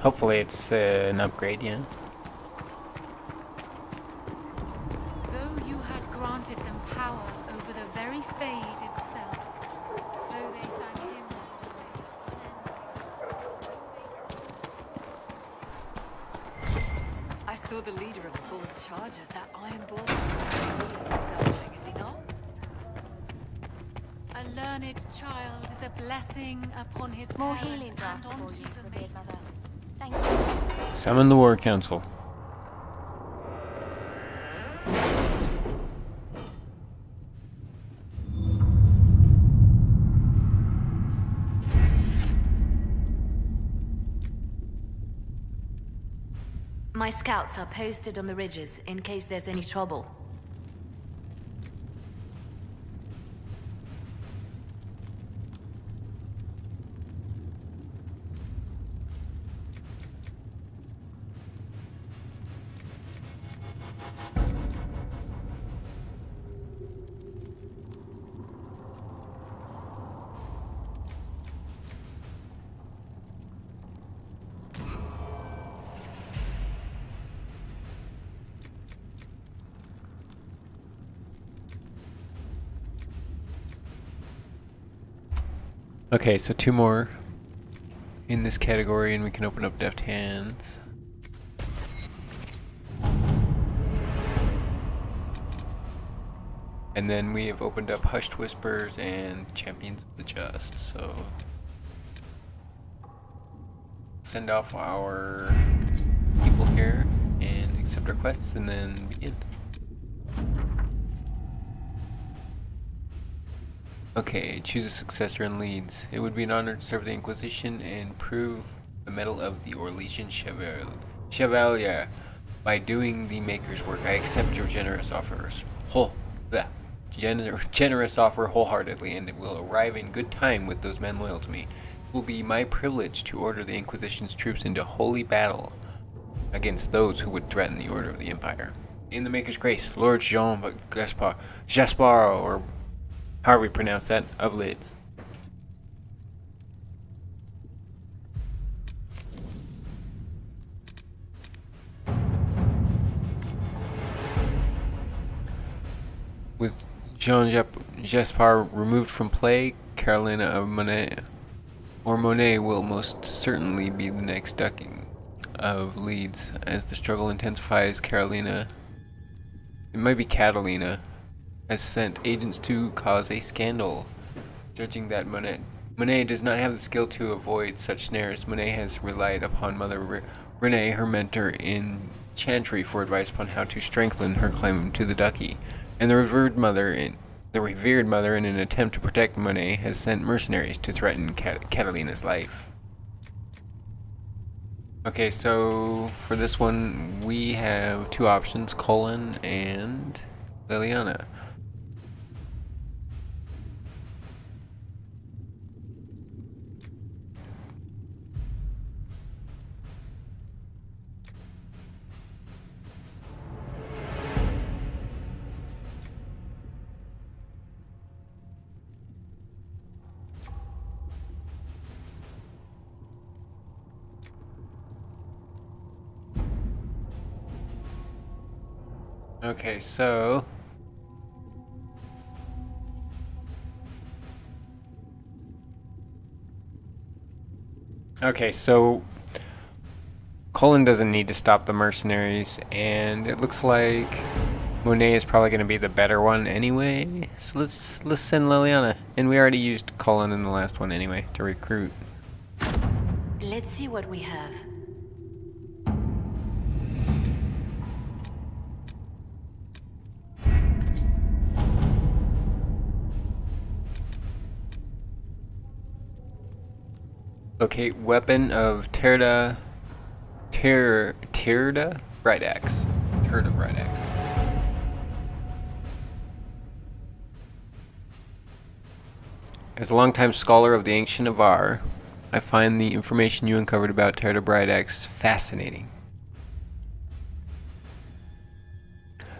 Hopefully it's an upgrade, yeah. Though you had granted them power over the very Fade itself, though they sang hymns I saw the leader of the Bull's chargers, that Ironborn. He is something, is he not? A learned child is a blessing upon his More parents healing drafts and for onto you, the revered maiden. mother. Thank you. Summon the War Council. My scouts are posted on the ridges in case there's any trouble. Okay, so 2 more in this category and we can open up Deft Hands. And then we have opened up Hushed Whispers and Champions of the Just, so send off our people here and accept our quests and then begin. Okay, choose a successor and leads. It would be an honor to serve the Inquisition and prove the mettle of the Orlesian Chevalier. By doing the Maker's work, I accept your generous offers. Generous offer wholeheartedly, and it will arrive in good time with those men loyal to me. It will be my privilege to order the Inquisition's troops into holy battle against those who would threaten the order of the Empire. In the Maker's grace, Lord Jean Gaspar, or however we pronounce that, of Lids. With Jean-Gaspard removed from play, Carolina of Monet, or Monet, will most certainly be the next ducking of Leeds. As the struggle intensifies, Carolina, it might be Catalina, has sent agents to cause a scandal. Judging that Monet does not have the skill to avoid such snares, Monet has relied upon Mother Renee, her mentor in Chantry, for advice upon how to strengthen her claim to the duchy. And the revered mother, in an attempt to protect Monet, has sent mercenaries to threaten Catalina's life. Okay, so for this one, we have two options, Colin and Liliana. Okay, so Colin doesn't need to stop the mercenaries, and it looks like Monet is probably going to be the better one anyway. So let's send Liliana, and we already used Colin in the last one anyway to recruit. Let's see what we have. Locate weapon of Tirda Bright Axe. Tirda Bright Axe. As a longtime scholar of the ancient Avar, I find the information you uncovered about Tirda Bright Axe fascinating.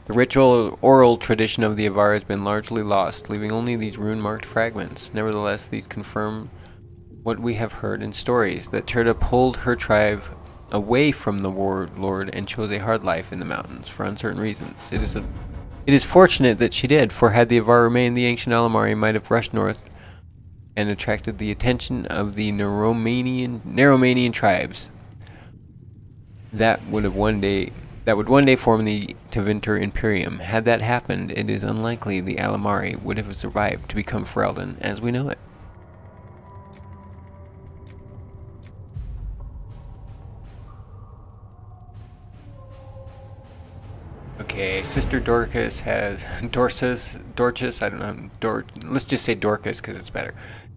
The ritual oral tradition of the Avar has been largely lost, leaving only these rune-marked fragments. Nevertheless, these confirm what we have heard in stories, that Tirda pulled her tribe away from the warlord and chose a hard life in the mountains for uncertain reasons. It is fortunate that she did, for had the Avar remained, the ancient Alamari might have rushed north and attracted the attention of the Naromanian tribes that would one day form the Tevinter Imperium. Had that happened, it is unlikely the Alamari would have survived to become Ferelden as we know it. Okay, Sister Dorcas has Dorcas, I don't know, let's just say Dorcas because it's better,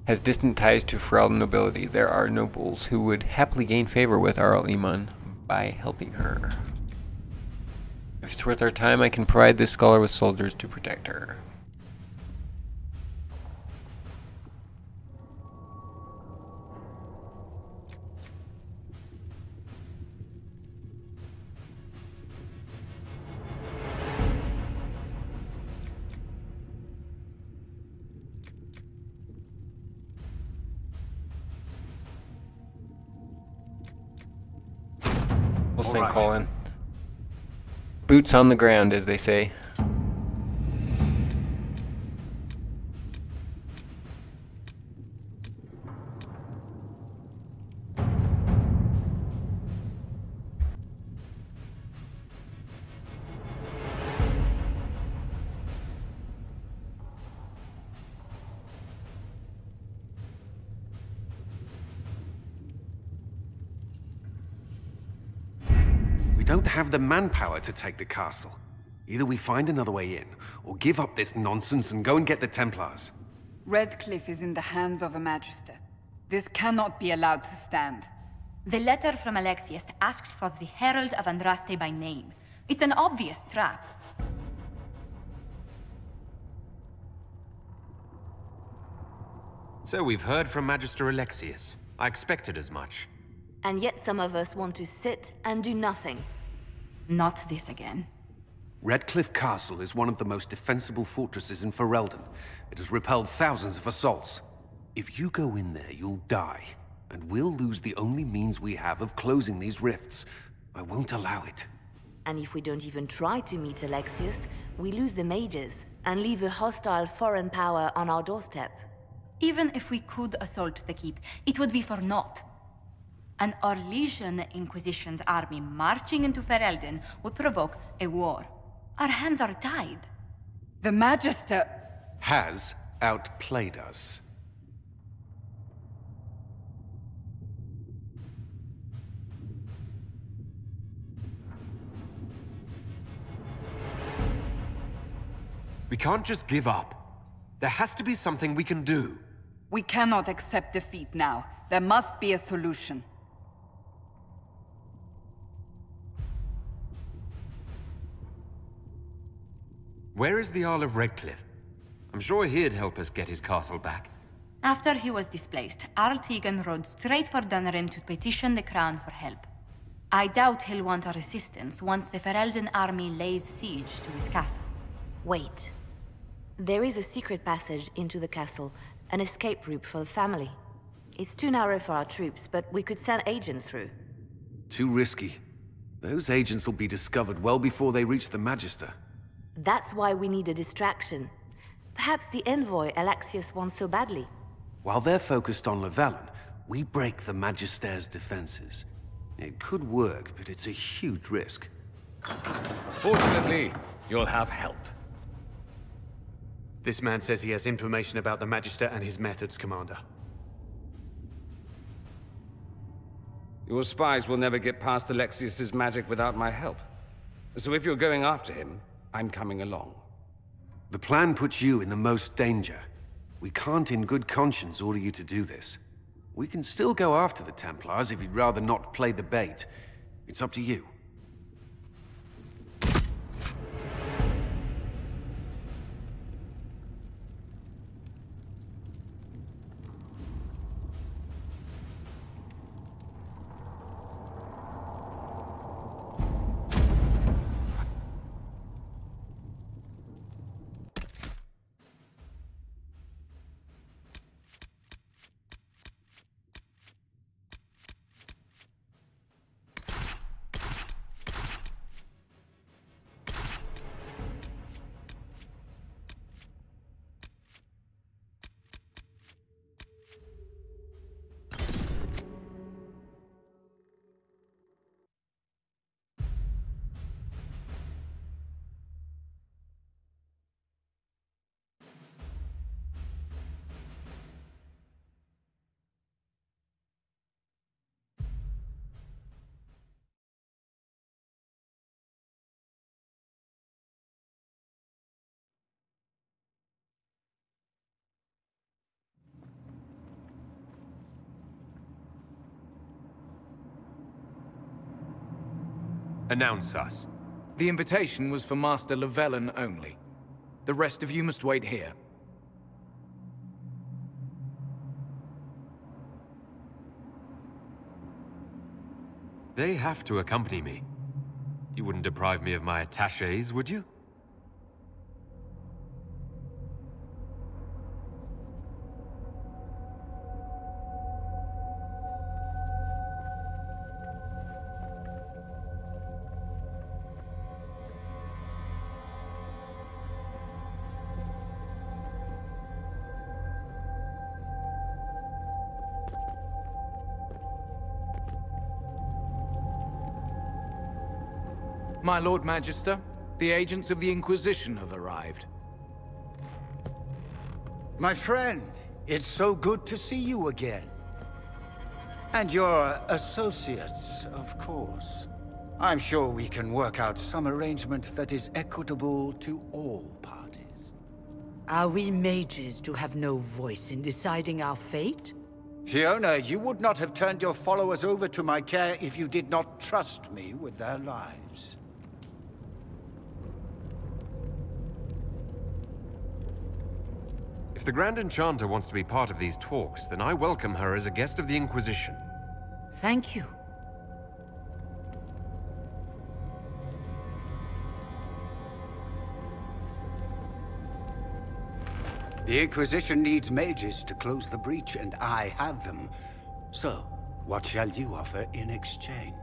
has distant ties to Ferelden nobility. There are nobles who would happily gain favor with Arl Iman by helping her. If it's worth our time, I can provide this scholar with soldiers to protect her. We'll send right. Colin. Boots on the ground, as they say. We don't have the manpower to take the castle. Either we find another way in, or give up this nonsense and go and get the Templars. Redcliffe is in the hands of a Magister. This cannot be allowed to stand. The letter from Alexius asked for the Herald of Andraste by name. It's an obvious trap. So we've heard from Magister Alexius. I expected as much. And yet some of us want to sit and do nothing. Not this again. Redcliffe Castle is one of the most defensible fortresses in Ferelden. It has repelled thousands of assaults. If you go in there, you'll die. And we'll lose the only means we have of closing these rifts. I won't allow it. And if we don't even try to meet Alexius, we lose the mages. and leave a hostile foreign power on our doorstep. Even if we could assault the keep, it would be for naught. An Orlesian Inquisition's army marching into Ferelden would provoke a war. Our hands are tied. The Magister has outplayed us. We can't just give up. There has to be something we can do. We cannot accept defeat now. There must be a solution. Where is the Jarl of Redcliffe? I'm sure he'd help us get his castle back. After he was displaced, Arl Tegan rode straight for Dunrim to petition the Crown for help. I doubt he'll want our assistance once the Ferelden army lays siege to his castle. Wait. There is a secret passage into the castle, an escape route for the family. It's too narrow for our troops, but we could send agents through. Too risky. Those agents will be discovered well before they reach the Magister. That's why we need a distraction. Perhaps the envoy Alexius wants so badly. While they're focused on Llewellyn, we break the Magister's defenses. It could work, but it's a huge risk. Fortunately, you'll have help. This man says he has information about the Magister and his methods, Commander. Your spies will never get past Alexius's magic without my help. So if you're going after him, I'm coming along. The plan puts you in the most danger. We can't in good conscience order you to do this. We can still go after the Templars if you'd rather not play the bait. It's up to you. Announce us. The invitation was for Master Llewellyn only. The rest of you must wait here. They have to accompany me. You wouldn't deprive me of my attachés, would you? My Lord Magister, the agents of the Inquisition have arrived. My friend, it's so good to see you again. And your associates, of course. I'm sure we can work out some arrangement that is equitable to all parties. Are we mages to have no voice in deciding our fate? Fiona, you would not have turned your followers over to my care if you did not trust me with their lives. If the Grand Enchanter wants to be part of these talks, then I welcome her as a guest of the Inquisition. Thank you. The Inquisition needs mages to close the breach, and I have them. So, what shall you offer in exchange?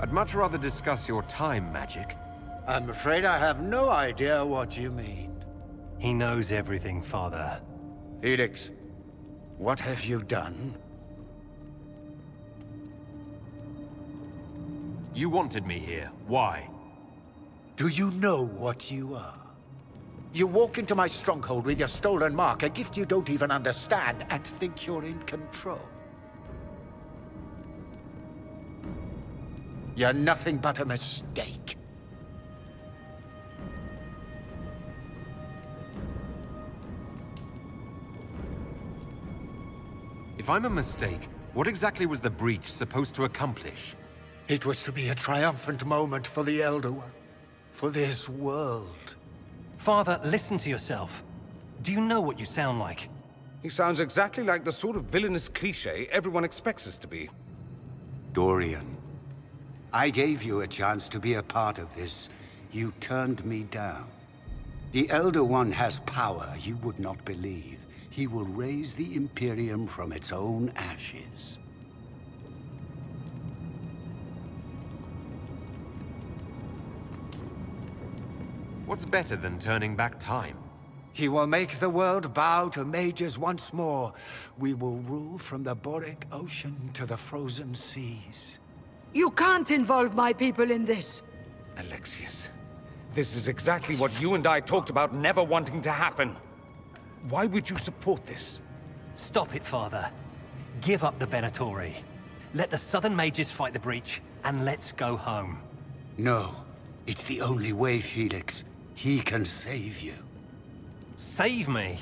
I'd much rather discuss your time magic. I'm afraid I have no idea what you mean. He knows everything, Father. Felix, what have you done? You wanted me here. Why? Do you know what you are? You walk into my stronghold with your stolen mark, a gift you don't even understand, and think you're in control. You're nothing but a mistake. If I'm a mistake, what exactly was the breach supposed to accomplish? It was to be a triumphant moment for the Elder One. For this world. Father, listen to yourself. Do you know what you sound like? He sounds exactly like the sort of villainous cliché everyone expects us to be. Dorian, I gave you a chance to be a part of this. You turned me down. The Elder One has power you would not believe. He will raise the Imperium from its own ashes. What's better than turning back time? He will make the world bow to mages once more. We will rule from the Boric Ocean to the frozen seas. You can't involve my people in this. Alexius, this is exactly what you and I talked about never wanting to happen. Why would you support this? Stop it, Father. Give up the Venatori. Let the Southern Mages fight the breach, and let's go home. No. It's the only way, Felix. He can save you. Save me?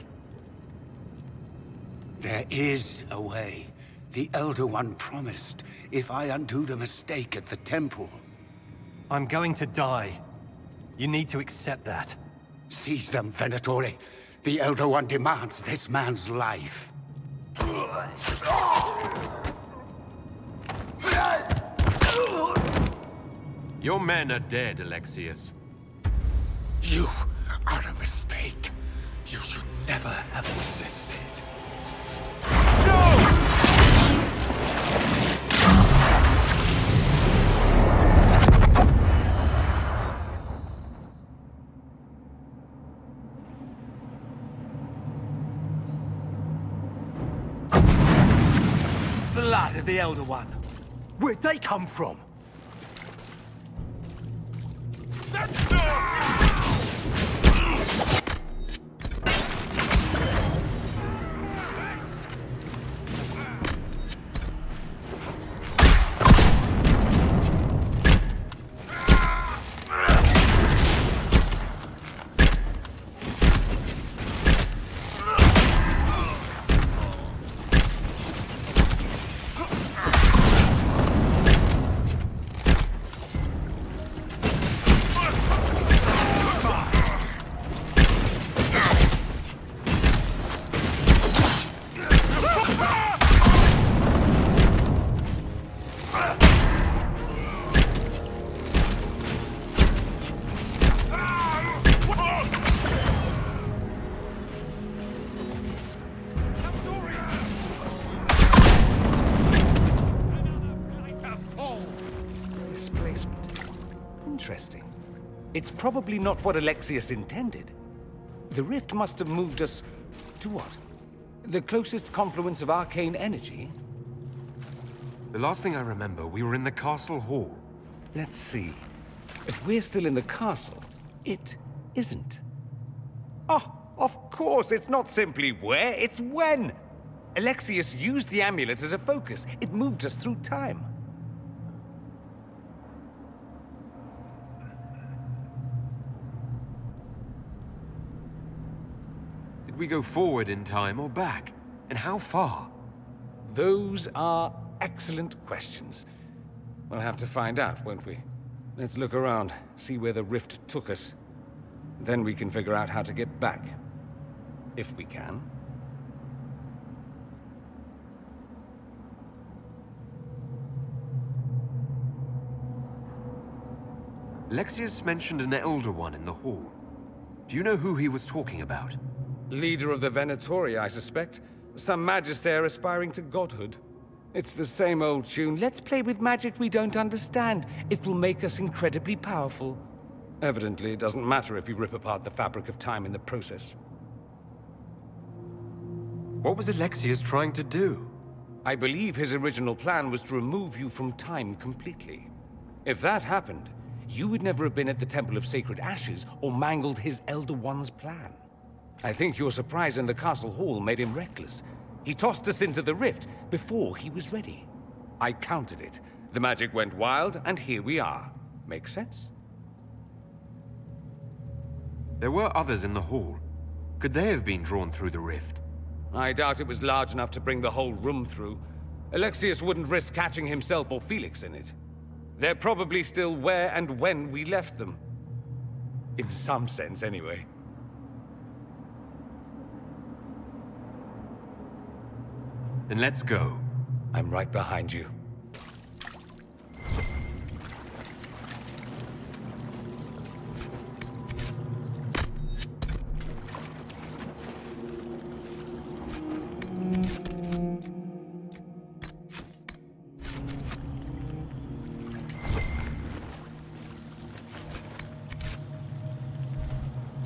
There is a way. The Elder One promised, if I undo the mistake at the temple. I'm going to die. You need to accept that. Seize them, Venatori. The Elder One demands this man's life. Your men are dead, Alexius. You are a mistake. You should never have existed. No! Blood of the Elder One. Where'd they come from? Interesting. It's probably not what Alexius intended. The rift must have moved us to what? The closest confluence of arcane energy? The last thing I remember, we were in the castle hall. Let's see. If we're still in the castle, it isn't. Oh, of course, it's not simply where, it's when! Alexius used the amulet as a focus. It moved us through time. Did we go forward in time or back? And how far? Those are excellent questions. We'll have to find out, won't we? Let's look around, see where the rift took us. Then we can figure out how to get back. If we can. Alexius mentioned an Elder One in the hall. Do you know who he was talking about? Leader of the Venatori, I suspect. Some magister aspiring to godhood. It's the same old tune. Let's play with magic we don't understand. It will make us incredibly powerful. Evidently, it doesn't matter if you rip apart the fabric of time in the process. What was Alexius trying to do? I believe his original plan was to remove you from time completely. If that happened, you would never have been at the Temple of Sacred Ashes or mangled his Elder One's plan. I think your surprise in the castle hall made him reckless. He tossed us into the rift before he was ready. I countered it. The magic went wild, and here we are. Make sense? There were others in the hall. Could they have been drawn through the rift? I doubt it was large enough to bring the whole room through. Alexius wouldn't risk catching himself or Felix in it. They're probably still where and when we left them. In some sense, anyway. Then let's go. I'm right behind you.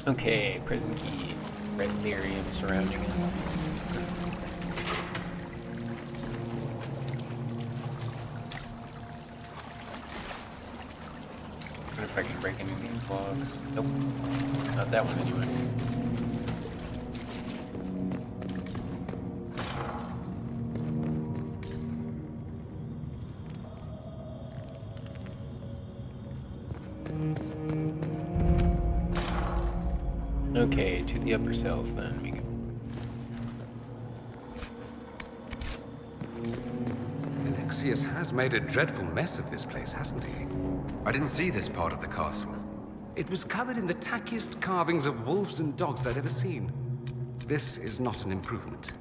Okay, prison key. Red lyrium surrounding us. Wonder if I can break any of these logs. Nope. Not that one anyway. Okay, to the upper cells then we go. Alexius has made a dreadful mess of this place, hasn't he? I didn't see this part of the castle. It was covered in the tackiest carvings of wolves and dogs I'd ever seen. This is not an improvement.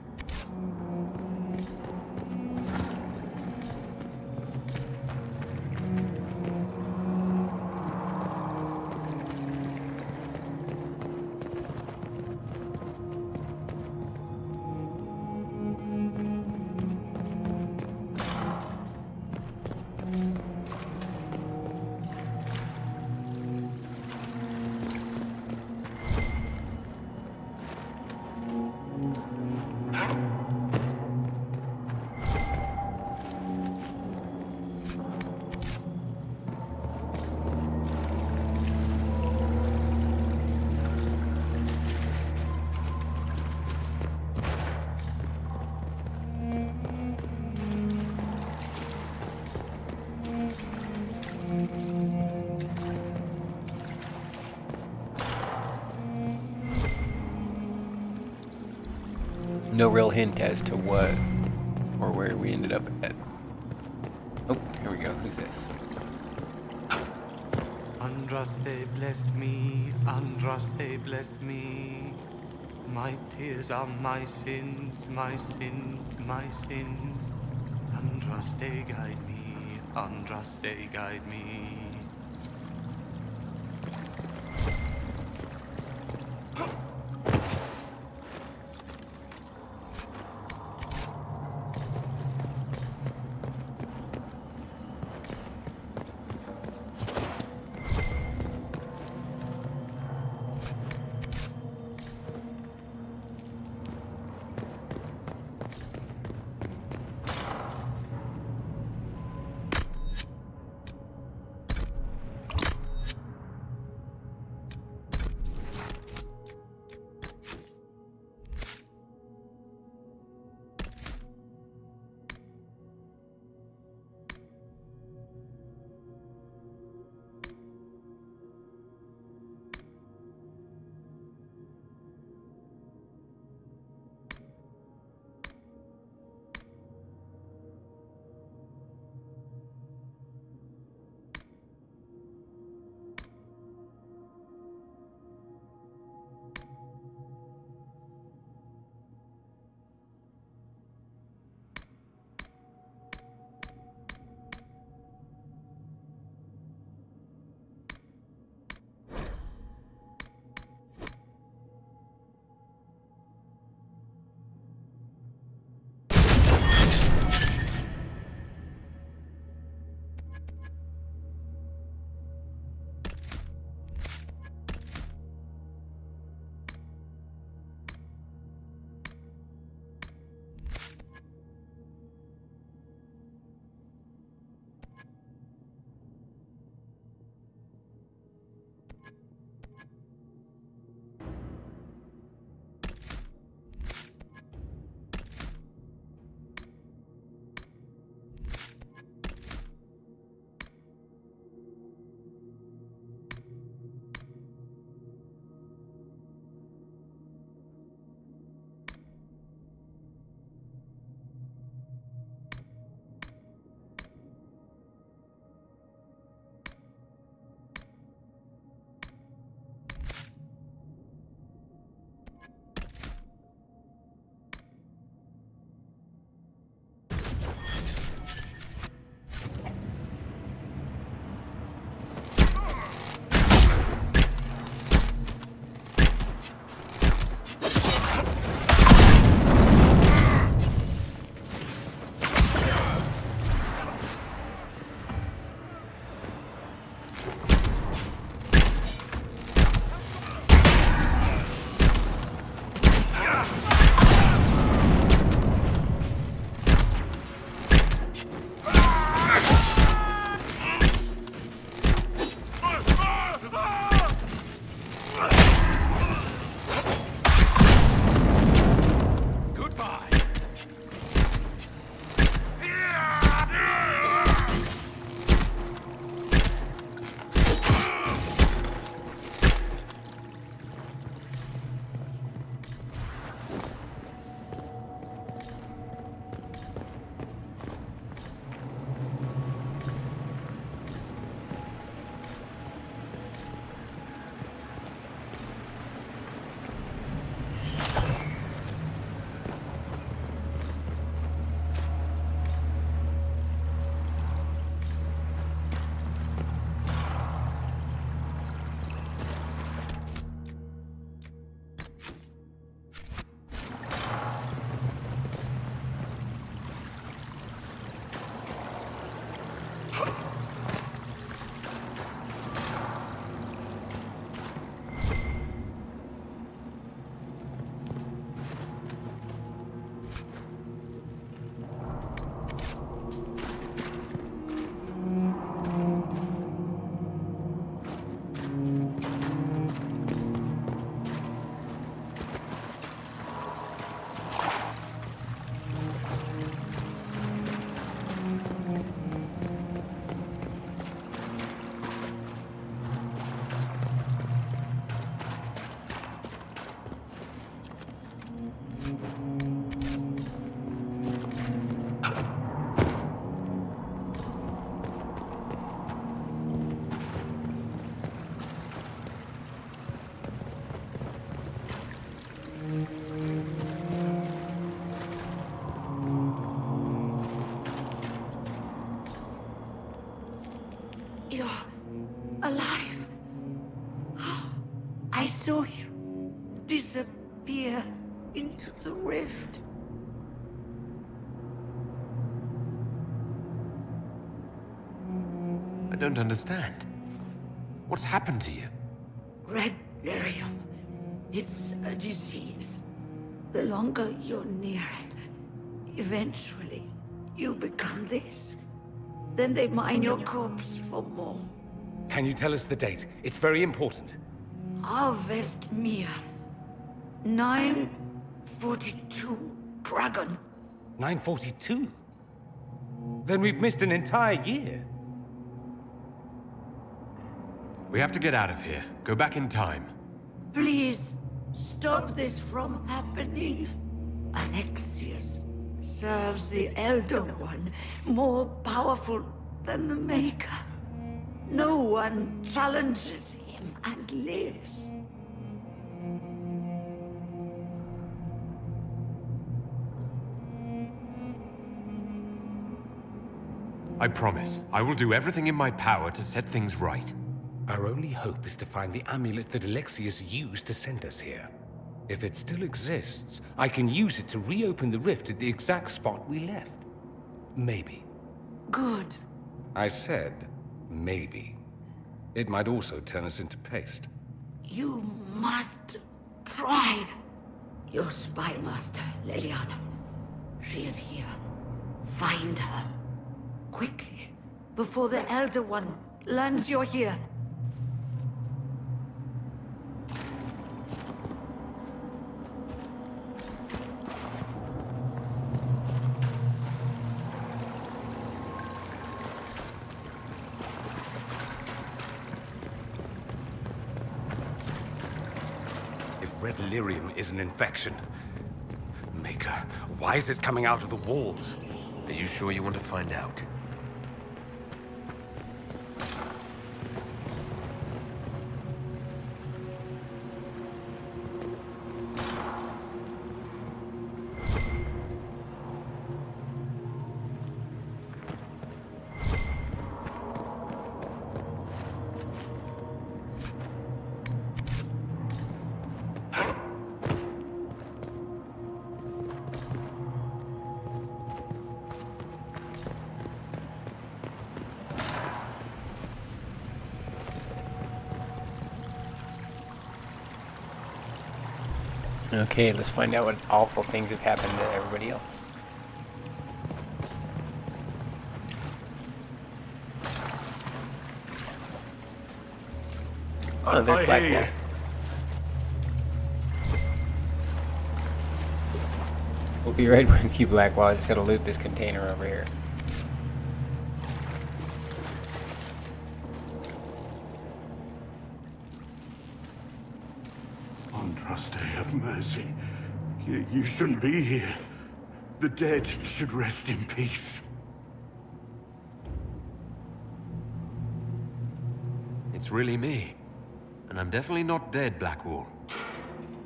No real hint as to what or where we ended up at. Oh, here we go. Who's this? Andraste blessed me, Andraste blessed me. My tears are my sins, my sins, my sins. Andraste guide me, Andraste guide me. into the rift. I don't understand. What's happened to you? Red lyrium. It's a disease. The longer you're near it, eventually you become this. Then they mine your corpse for more. Can you tell us the date? It's very important. Harvest Mia. 942 Dragon. 942? Then we've missed an entire year. We have to get out of here. Go back in time. Please, stop this from happening. Alexius serves the Elder One, more powerful than the Maker. No one challenges him and lives. I promise, I will do everything in my power to set things right. Our only hope is to find the amulet that Alexius used to send us here. If it still exists, I can use it to reopen the rift at the exact spot we left. Maybe. Good. I said, maybe. It might also turn us into paste. You must try. Your spy master, Leliana. She is here. Find her. Quickly, before the Elder One learns you're here. If red lyrium is an infection... Maker, why is it coming out of the walls? Are you sure you want to find out? Okay, let's find out what awful things have happened to everybody else. Oh, there's Blackwall. We'll be right with you, Blackwall. I just gotta loot this container over here. Andraste, have mercy. You shouldn't be here. The dead should rest in peace. It's really me. And I'm definitely not dead, Blackwall.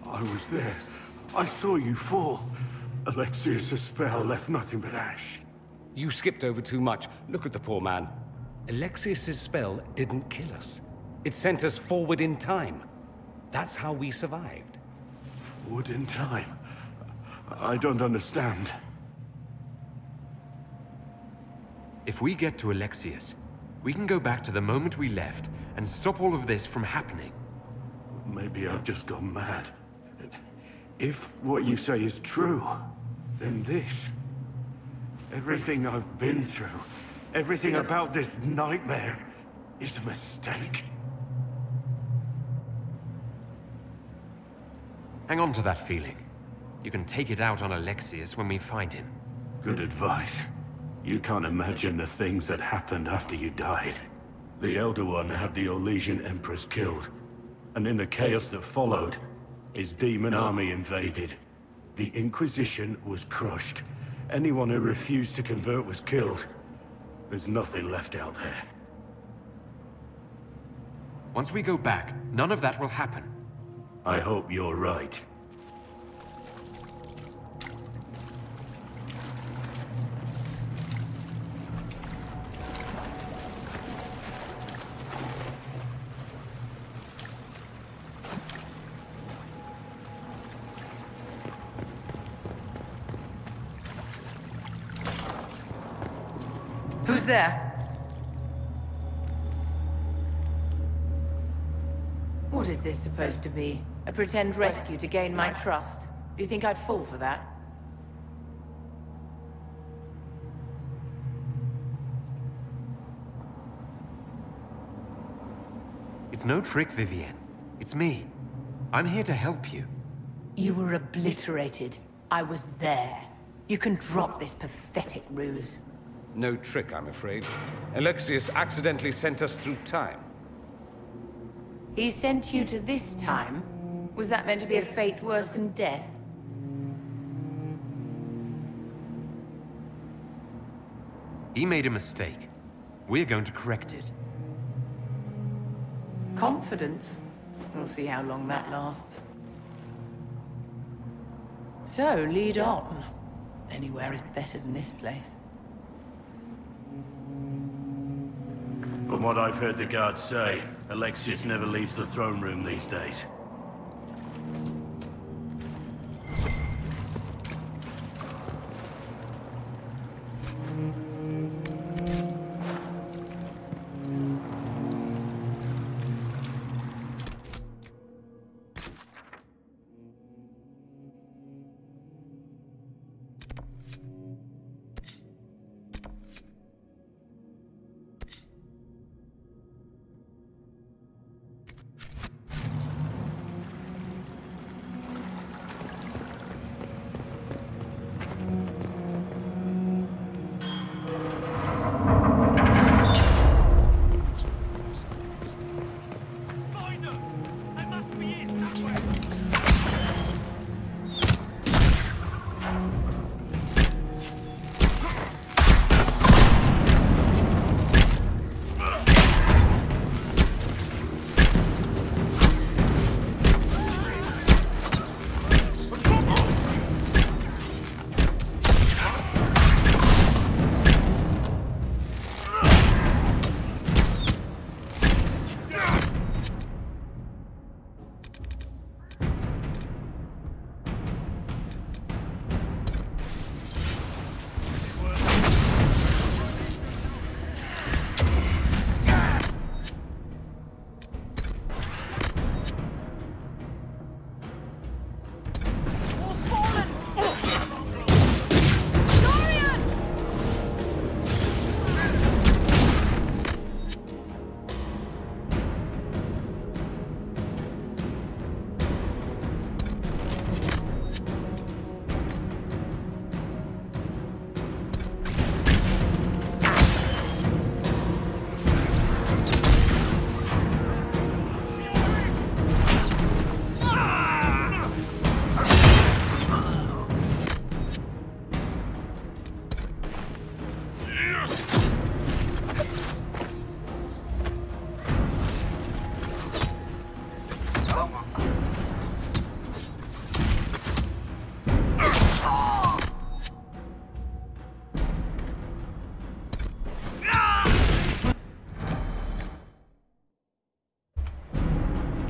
I was there. I saw you fall. Alexius' spell left nothing but ash. You skipped over too much. Look at the poor man. Alexius' spell didn't kill us. It sent us forward in time. That's how we survived. Forward in time? I don't understand. If we get to Alexius, we can go back to the moment we left and stop all of this from happening. Maybe I've just gone mad. If what you say is true, then this... everything I've been through, everything about this nightmare, is a mistake. Hang on to that feeling. You can take it out on Alexius when we find him. Good advice. You can't imagine the things that happened after you died. The Elder One had the Orlesian Empress killed. And in the chaos that followed, his demon army invaded. The Inquisition was crushed. Anyone who refused to convert was killed. There's nothing left out there. Once we go back, none of that will happen. I hope you're right. Who's there? What is this supposed to be? A pretend rescue to gain my trust? Do you think I'd fall for that? It's no trick, Vivienne. It's me. I'm here to help you. You were obliterated. I was there. You can drop this pathetic ruse. No trick, I'm afraid. Alexius accidentally sent us through time. He sent you to this time? Was that meant to be a fate worse than death? He made a mistake. We're going to correct it. Confidence? We'll see how long that lasts. So, lead on. Anywhere is better than this place. From what I've heard the guards say, Alexius never leaves the throne room these days.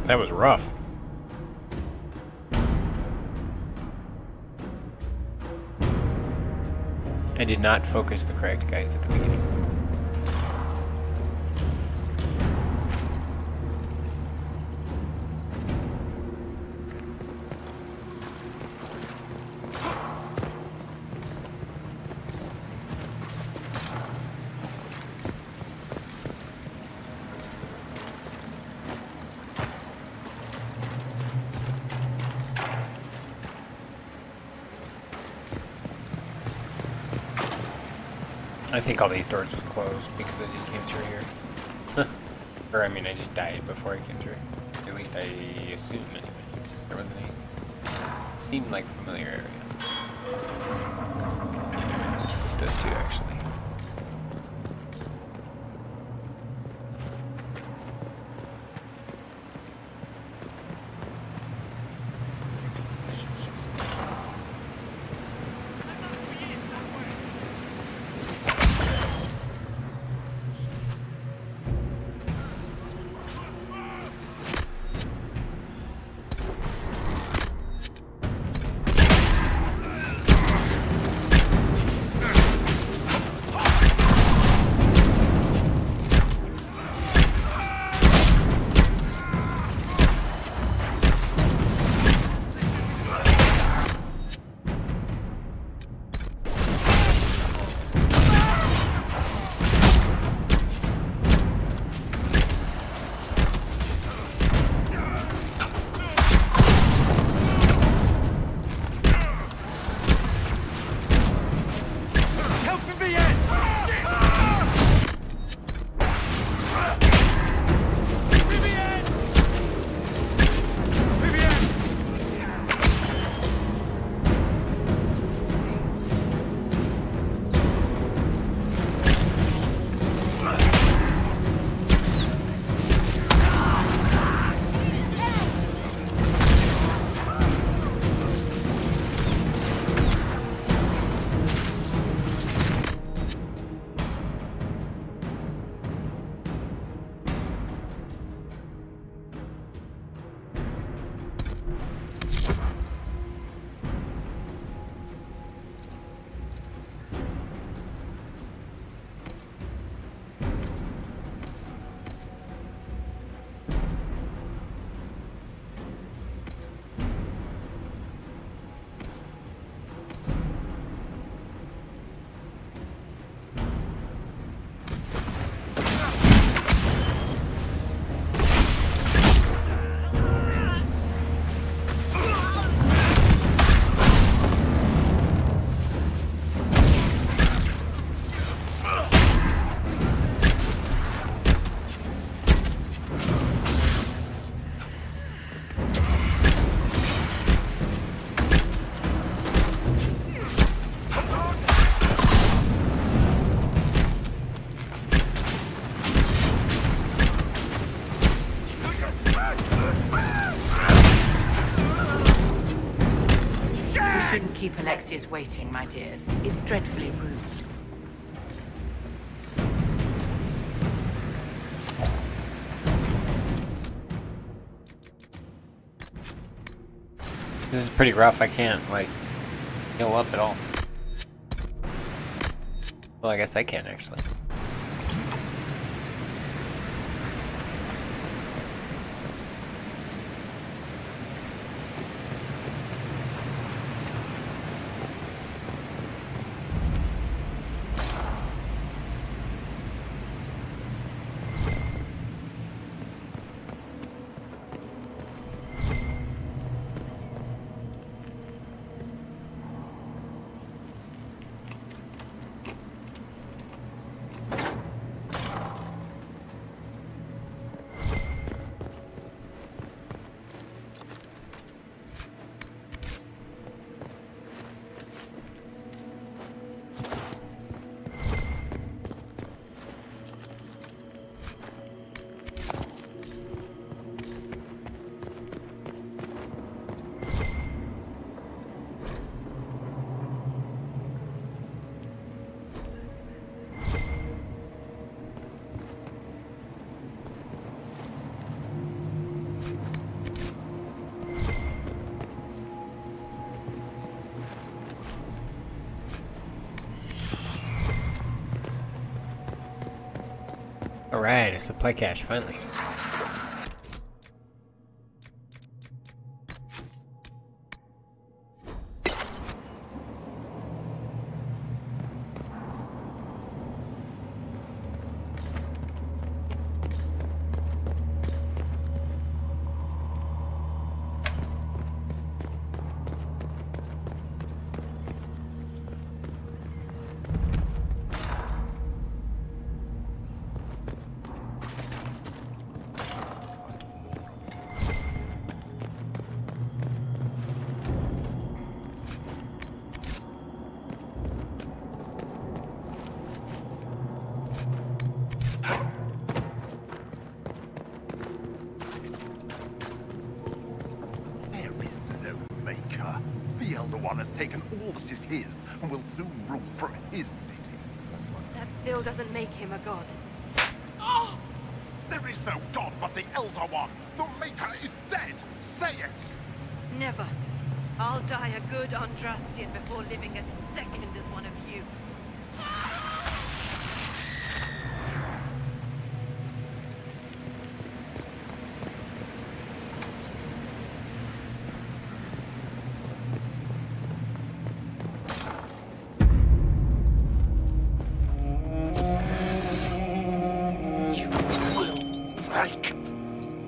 That was rough. I did not focus the correct guys at the beginning. I think all these doors was closed because I just came through here. Or, I mean, I just died before I came through. At least I assume, anyway. There wasn't any... Seemed like a familiar area. Yeah, this does too, actually. shouldn't keep Alexius waiting, my dears. It's dreadfully rude. This is pretty rough. I can't, like, heal up at all. Well, I guess I can, actually. Alright, a supply cache, finally. The Elder One has taken all that is his, and will soon rule from his city. That still doesn't make him a god. Oh! There is no god but the Elder One! The Maker is dead! Say it! Never. I'll die a good Andrastian before living a second as one of you.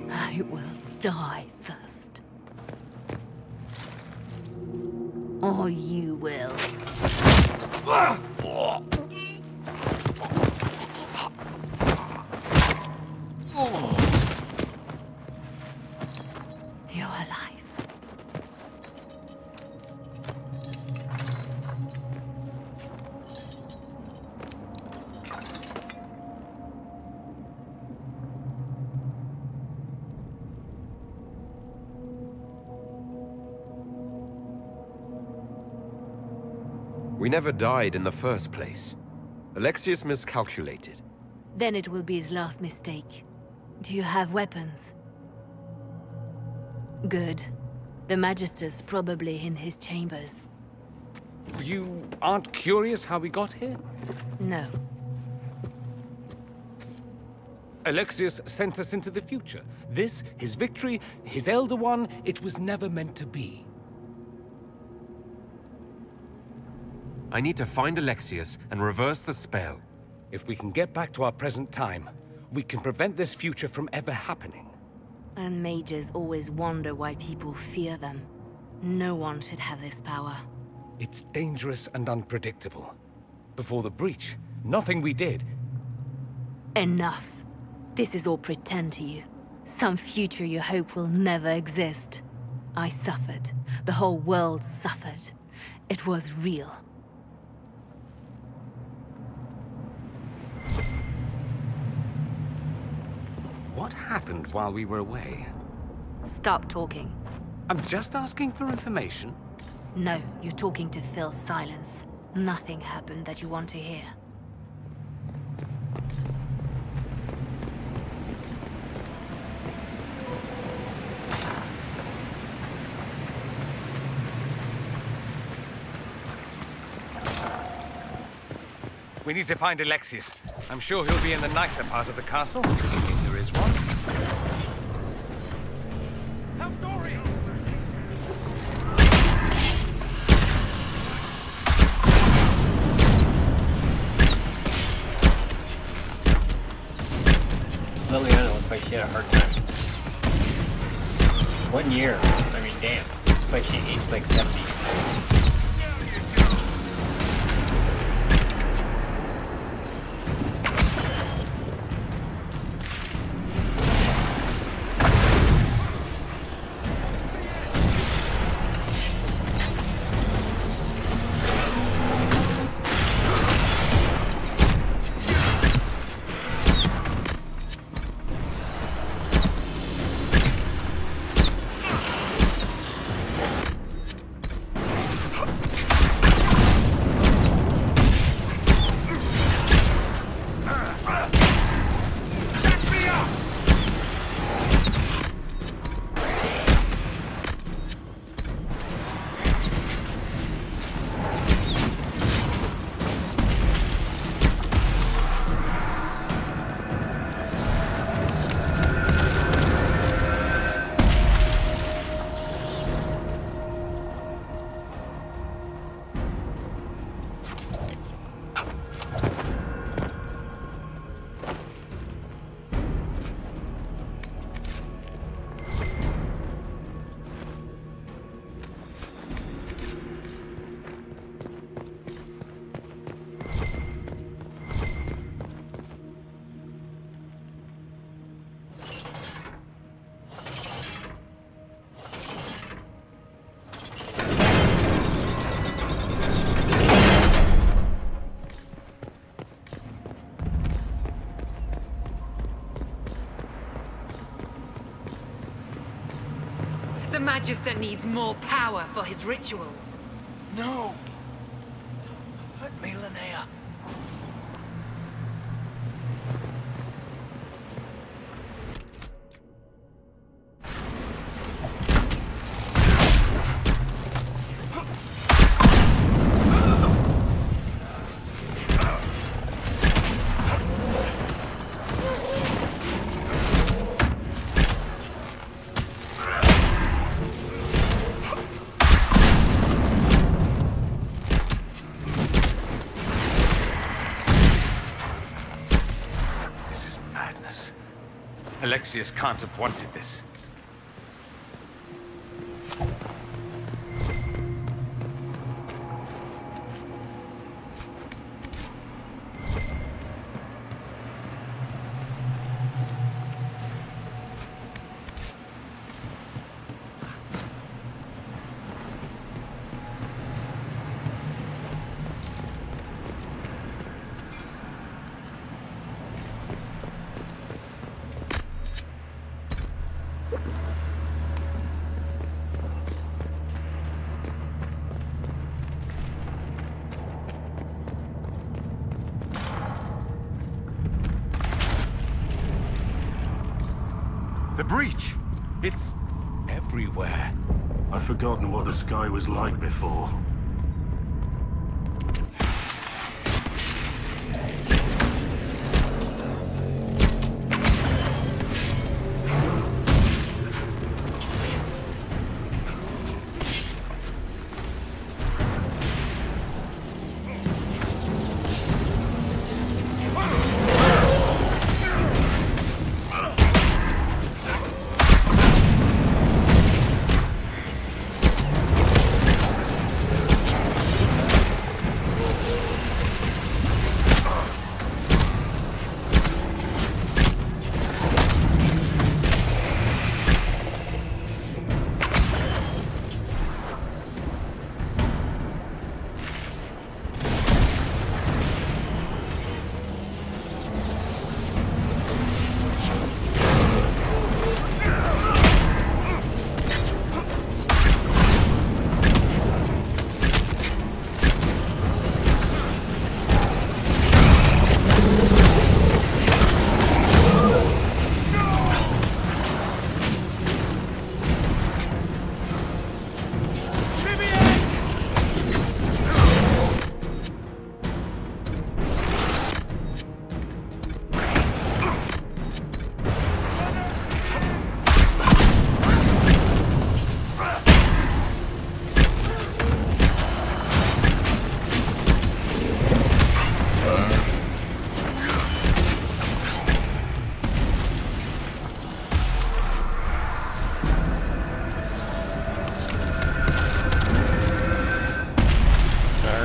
I will die first. Or you will. You're alive. We never died in the first place. Alexius miscalculated. Then it will be his last mistake. Do you have weapons? Good. The Magister's probably in his chambers. You aren't curious how we got here? No. Alexius sent us into the future. This, his victory, his Elder One, it was never meant to be. I need to find Alexius and reverse the spell. If we can get back to our present time, we can prevent this future from ever happening. And mages always wonder why people fear them. No one should have this power. It's dangerous and unpredictable. Before the breach, nothing we did. Enough. This is all pretend to you. Some future you hope will never exist. I suffered. The whole world suffered. It was real. What happened while we were away? Stop talking. I'm just asking for information. No, you're talking to fill silence. Nothing happened that you want to hear. We need to find Alexius. I'm sure he'll be in the nicer part of the castle, if there is one. Help Dorian! Liliana looks like she had a hard time. 1 year. I mean, damn. It's like she aged like 70. The Magister needs more power for his rituals. No! Don't hurt me, Linnea. Alexius can't have wanted this. The breach! It's everywhere. I've forgotten what the sky was like before.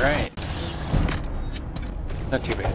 Alright. Not too bad.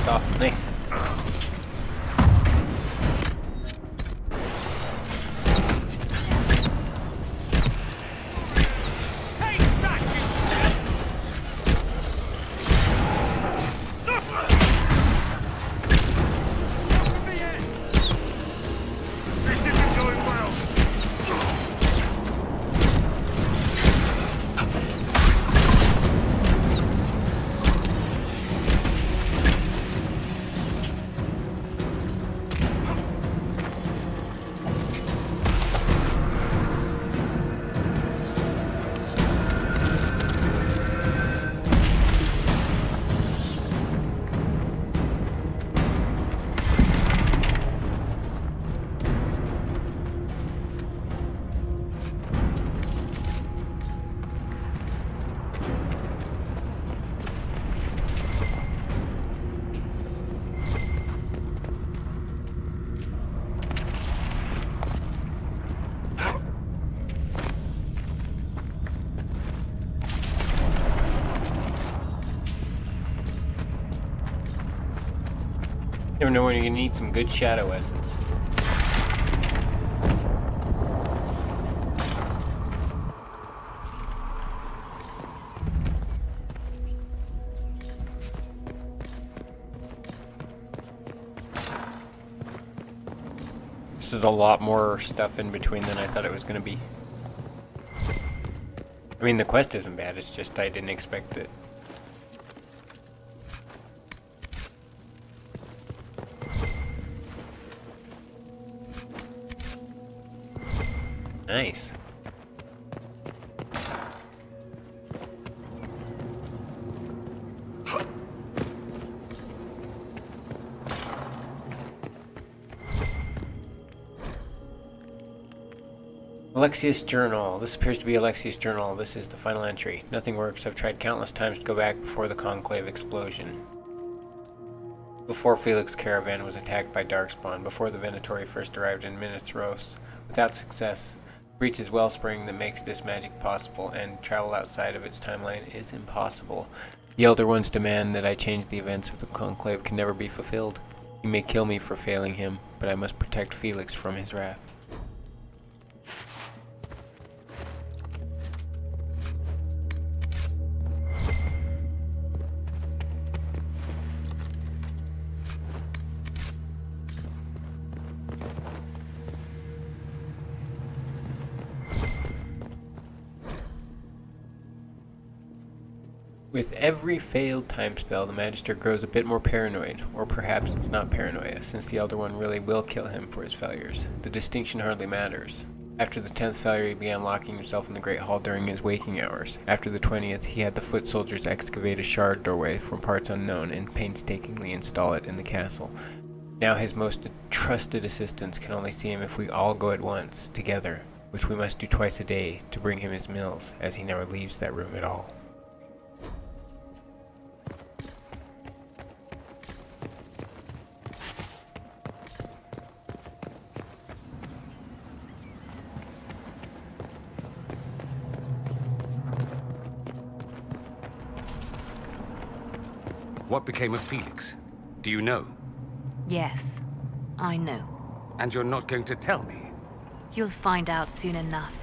Off. Nice. Never know when you're gonna need some good shadow essence. This is a lot more stuff in between than I thought it was gonna be. I mean, the quest isn't bad, it's just I didn't expect it. Nice. Alexius Journal. This appears to be Alexius Journal. This is the final entry. Nothing works. I've tried countless times to go back before the Conclave explosion. Before Felix's caravan was attacked by Darkspawn. Before the Venatori first arrived in Minithros. Without success. Breaches wellspring that makes this magic possible, and travel outside of its timeline is impossible. The Elder One's demand that I change the events of the Conclave can never be fulfilled. He may kill me for failing him, but I must protect Felix from his wrath. With every failed time spell, the Magister grows a bit more paranoid, or perhaps it's not paranoia, since the Elder One really will kill him for his failures. The distinction hardly matters. After the 10th failure, he began locking himself in the Great Hall during his waking hours. After the 20th, he had the foot soldiers excavate a shard doorway from parts unknown and painstakingly install it in the castle. Now his most trusted assistants can only see him if we all go at once, together, which we must do twice a day to bring him his meals, as he never leaves that room at all. What became of Felix? Do you know? Yes, I know. And you're not going to tell me? You'll find out soon enough.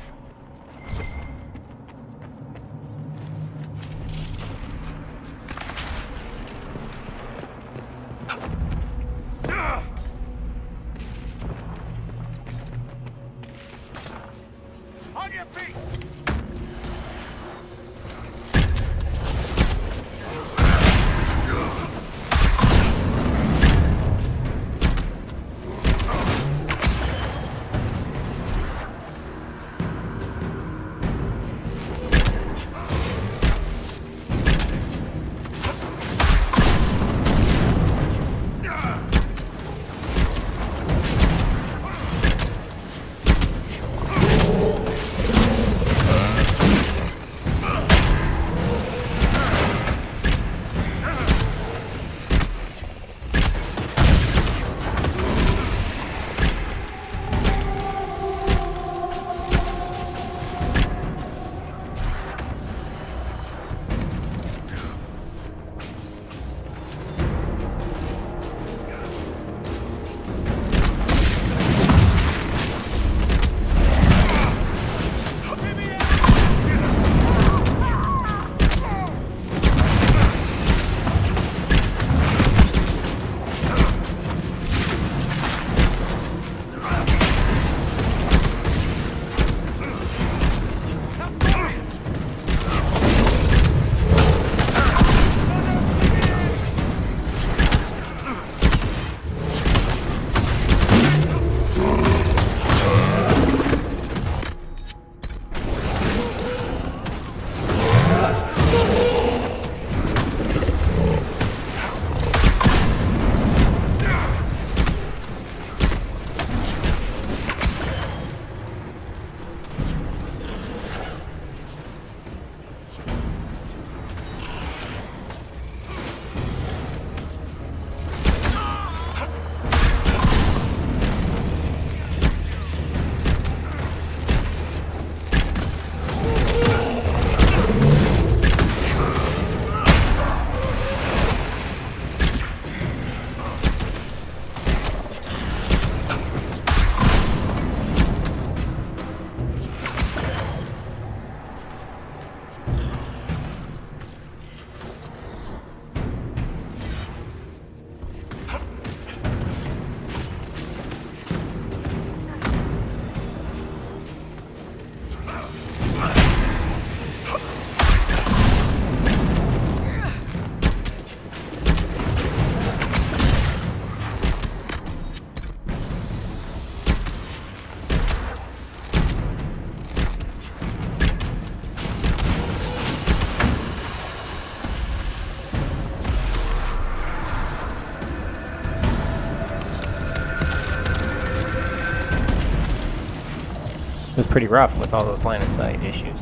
pretty rough with all those line of sight issues.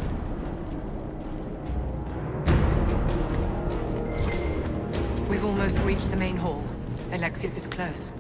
We've almost reached the main hall. Alexius is close.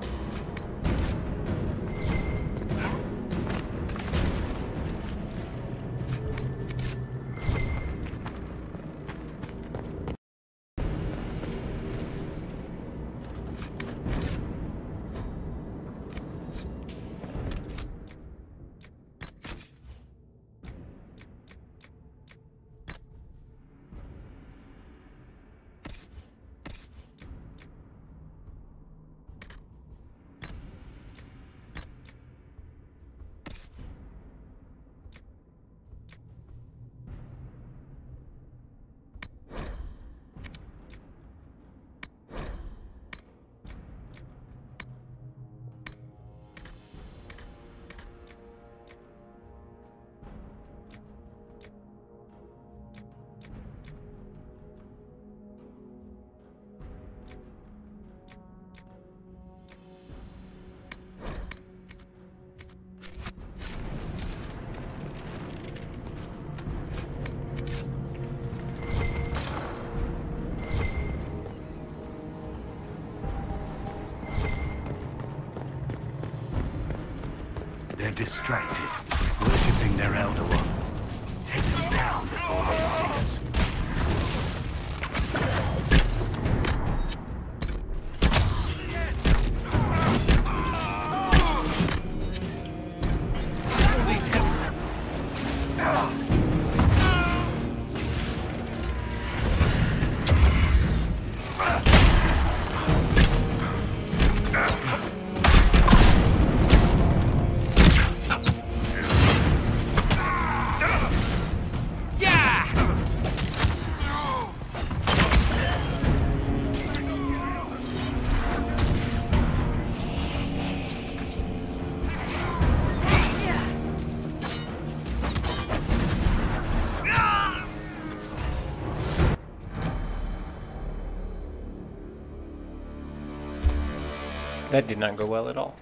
They're distracted, worshipping their Elder One. Take them down before they see us. That did not go well at all.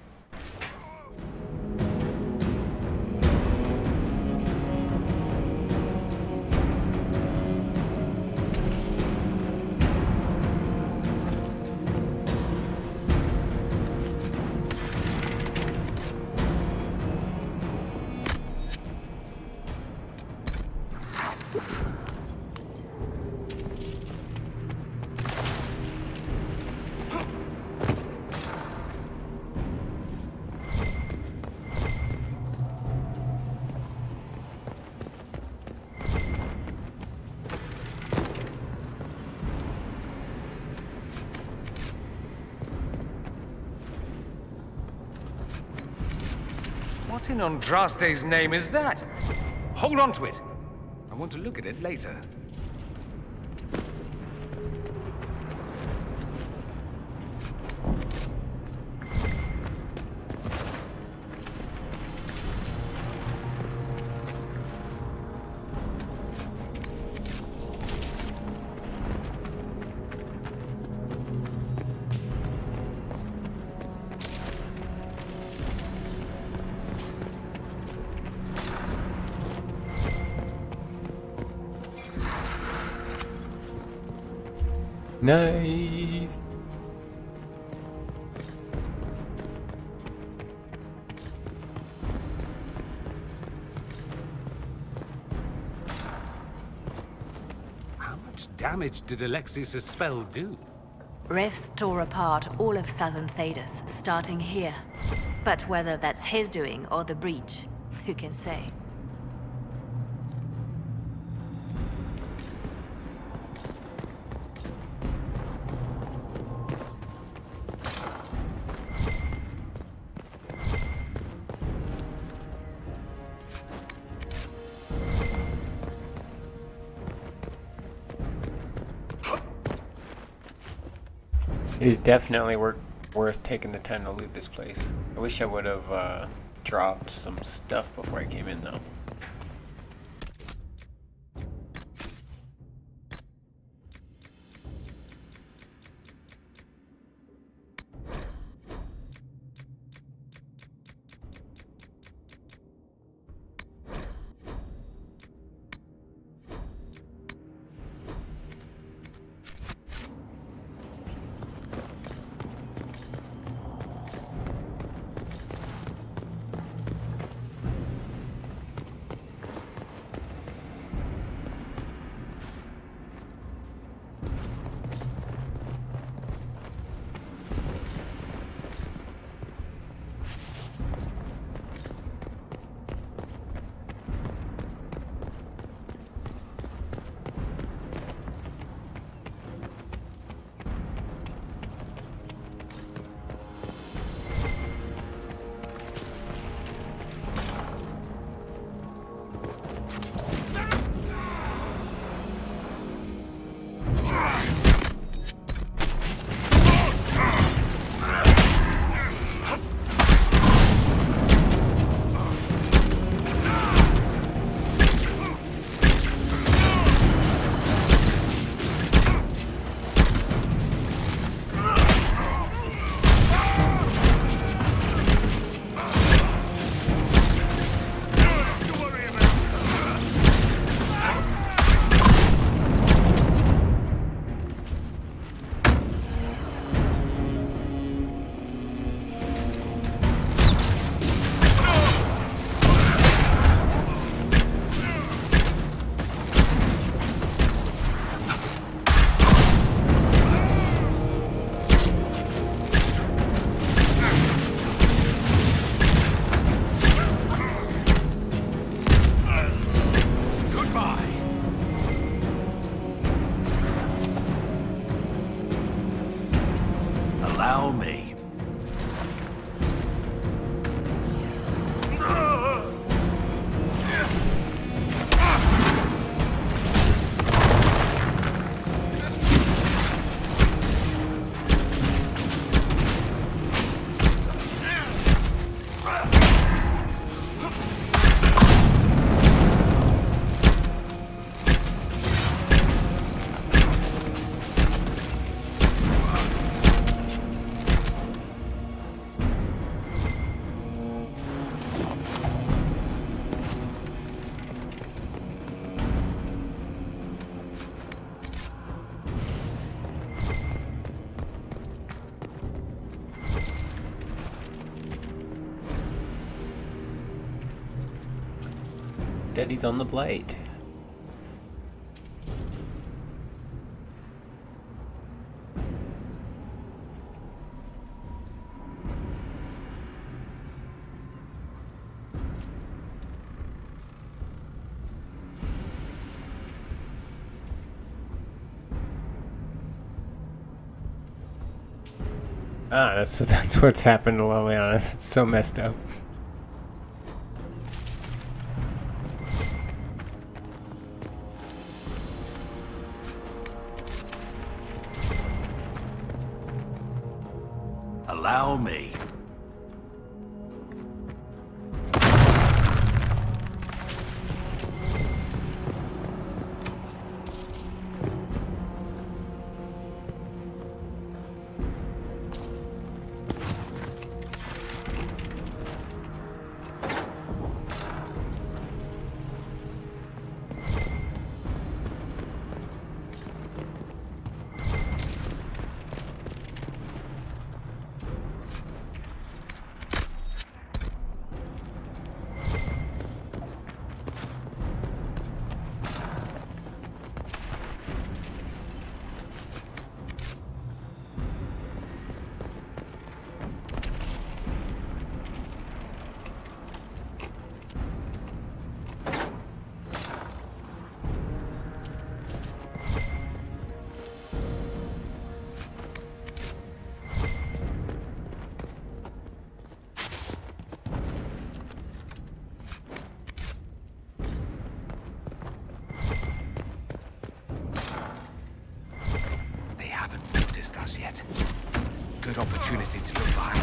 What in Andraste's name is that? Hold on to it. I want to look at it later. Nice. How much damage did Alexius' spell do? Rifts tore apart all of southern Thedas, starting here. But whether that's his doing or the breach, who can say? It is definitely worth taking the time to loot this place. I wish I would have dropped some stuff before I came in, though. Allow me. Steady's on the blade. Ah, that's what's happened to Liliana. That's so messed up. Allow me. Good opportunity to look behind.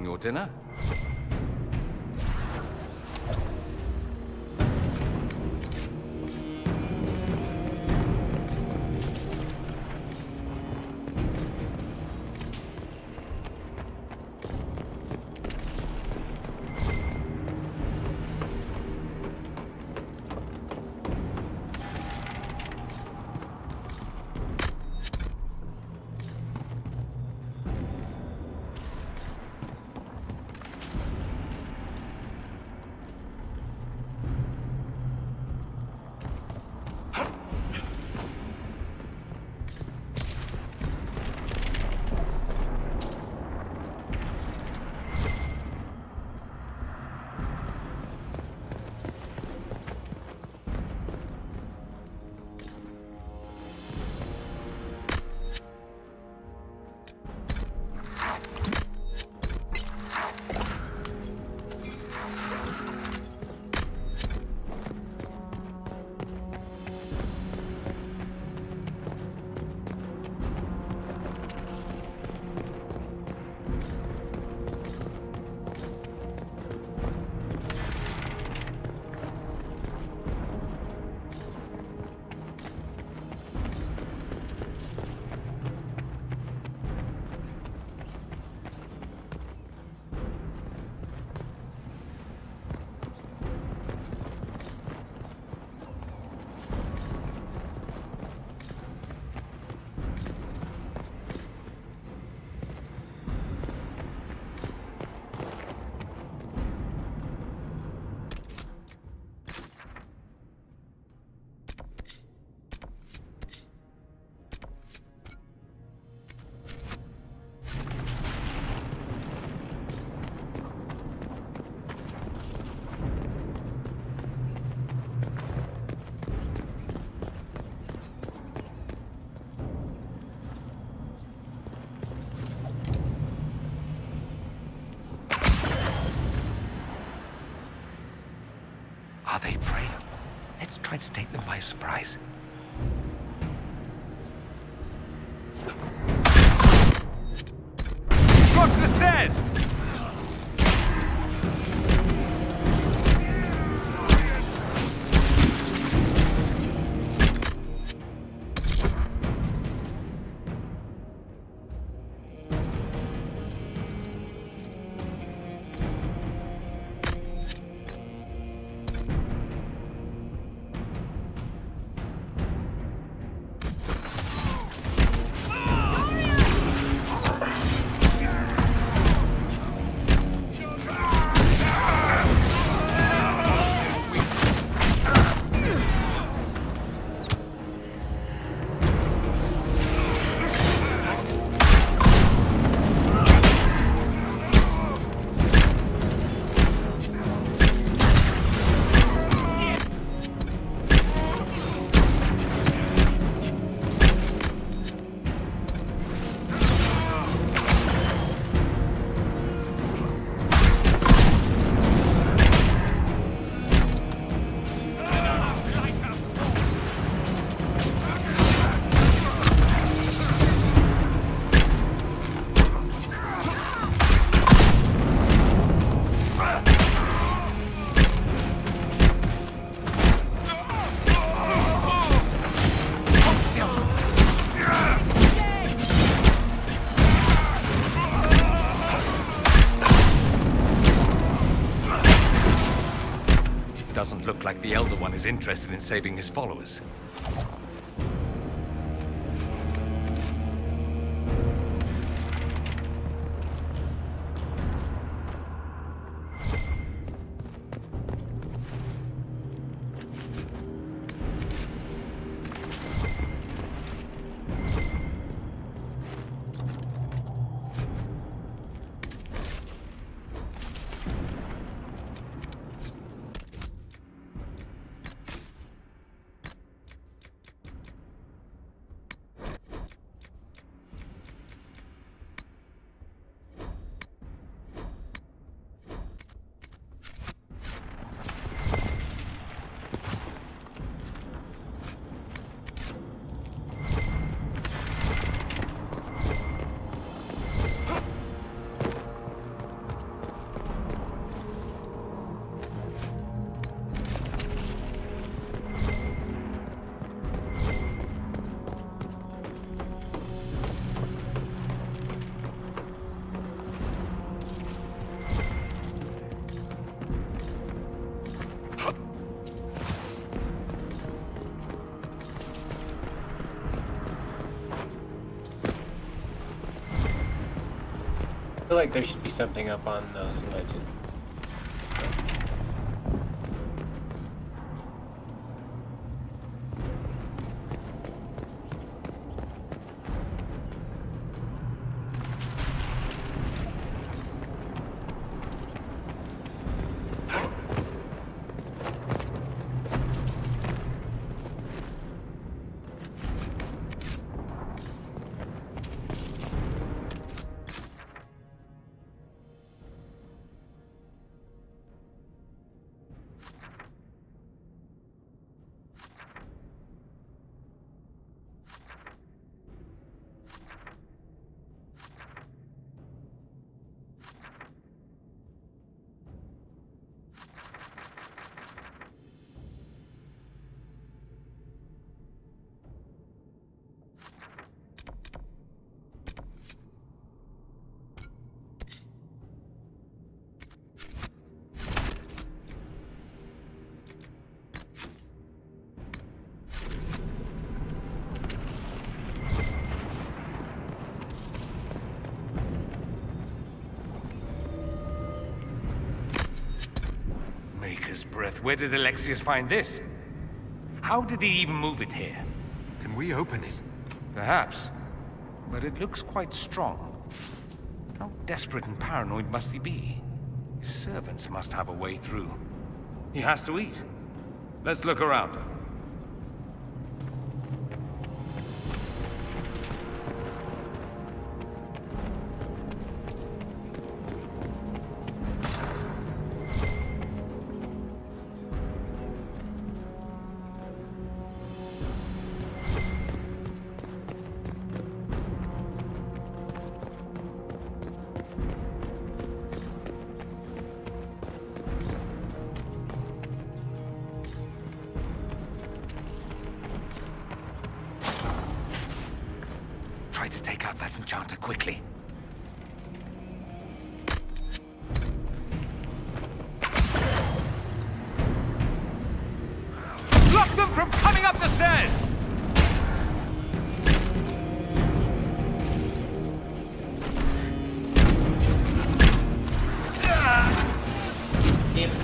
enjoying your dinner? Are they prey? Let's try to take them by surprise. Go up the stairs! Doesn't look like the Elder One is interested in saving his followers. feel like there should be something up on those legends. Breath, where did Alexius find this? How did he even move it here? Can we open it? Perhaps, but it looks quite strong. How desperate and paranoid must he be? His servants must have a way through. He has to eat. Let's look around. Try to take out that enchanter quickly. Block them from coming up the stairs! Damn it.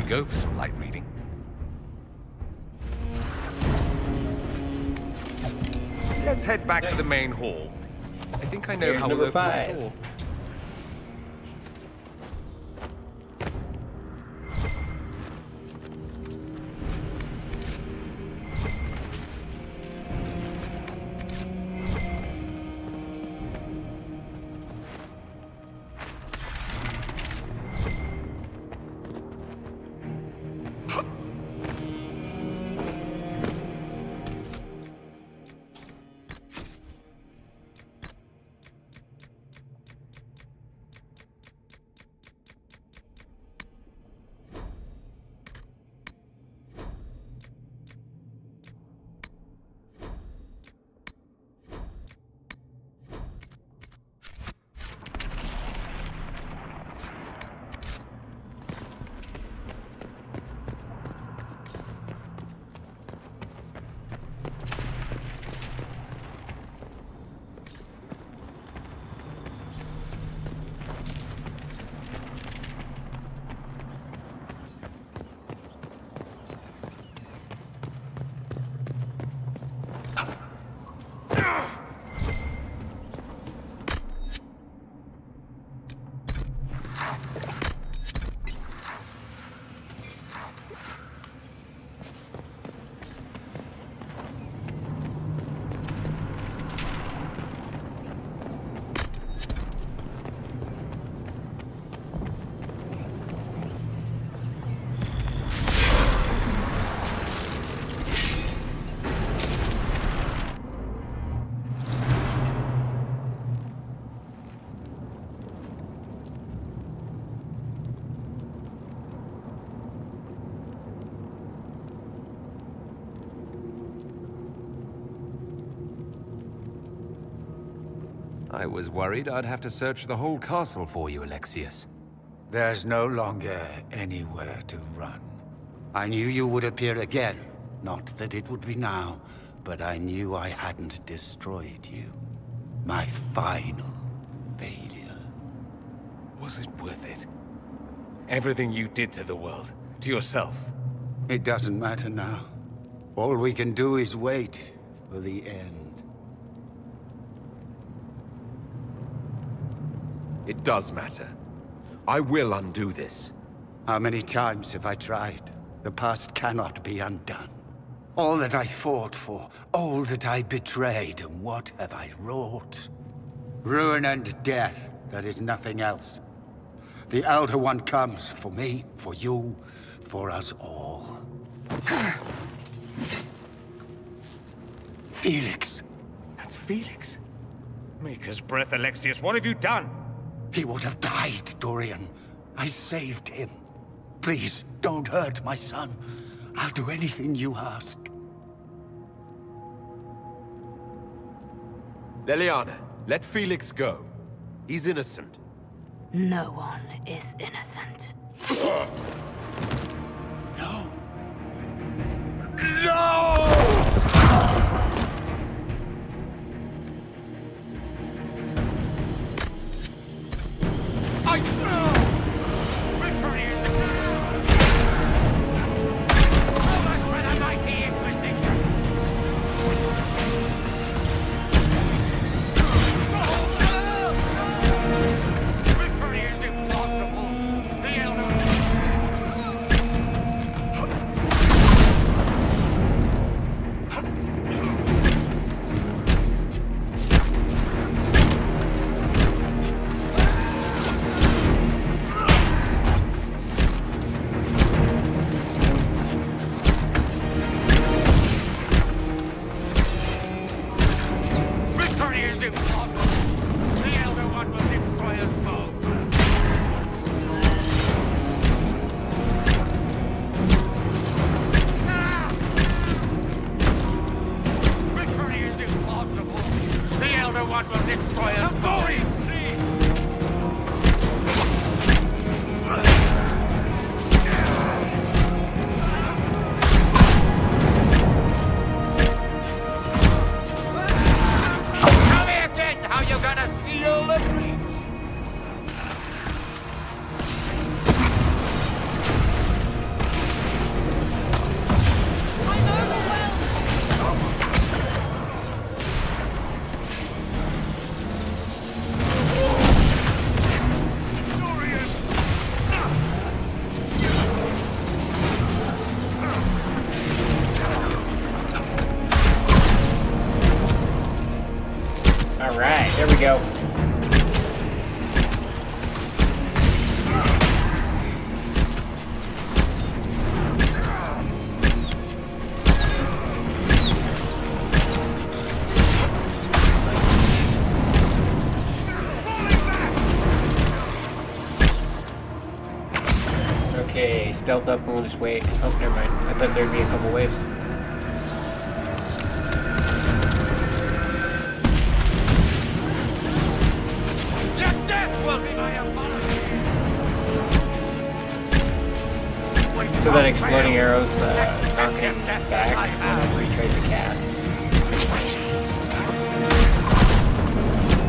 Go for some light reading. Let's head back to the main hall. I think I know Here's how we'll number open 5. the door. I was worried I'd have to search the whole castle for you, Alexius. There's no longer anywhere to run. I knew you would appear again. Not that it would be now, but I knew I hadn't destroyed you. My final failure. Was it worth it? Everything you did to the world, to yourself. It doesn't matter now. All we can do is wait for the end. It does matter. I will undo this. How many times have I tried? The past cannot be undone. All that I fought for, all that I betrayed, and what have I wrought? Ruin and death, there is nothing else. The Elder One comes for me, for you, for us all. Felix. That's Felix. Maker's breath, Alexius, what have you done? He would have died, Dorian. I saved him. Please, don't hurt my son. I'll do anything you ask. Leliana, let Felix go. He's innocent. No one is innocent. No. No! There we go. Okay, stealth up and we'll just wait. Oh, never mind. I thought there'd be a couple waves. Your death will be my apology. So that exploding arrows knock him back whenever he tries to cast.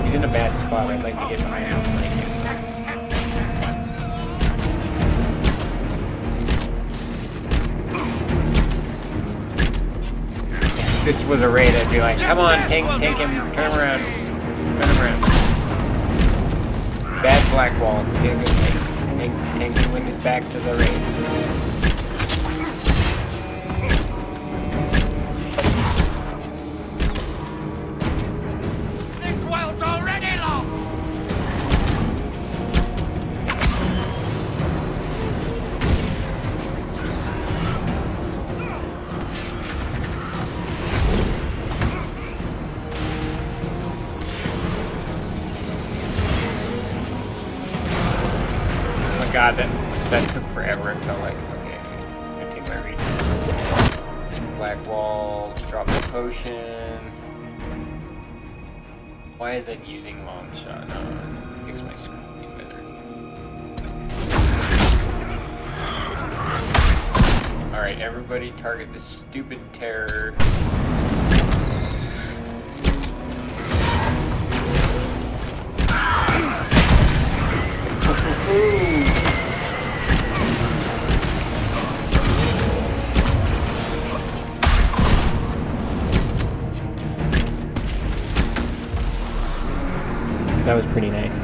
He's in a bad spot. I'd like to get behind him and flank him. If this was a raid, I'd be like, come on, tank him, turn him around. Turn him around. Bad black wall. Get a good tank him with his back to the raid. This world's already lost. Oh my god, that took forever, it felt like. Okay, I'm gonna take my regen. Black wall, drop the potion. Why is it using long shot? No, fix my screen better. Alright, everybody target this stupid terror. That was pretty nice.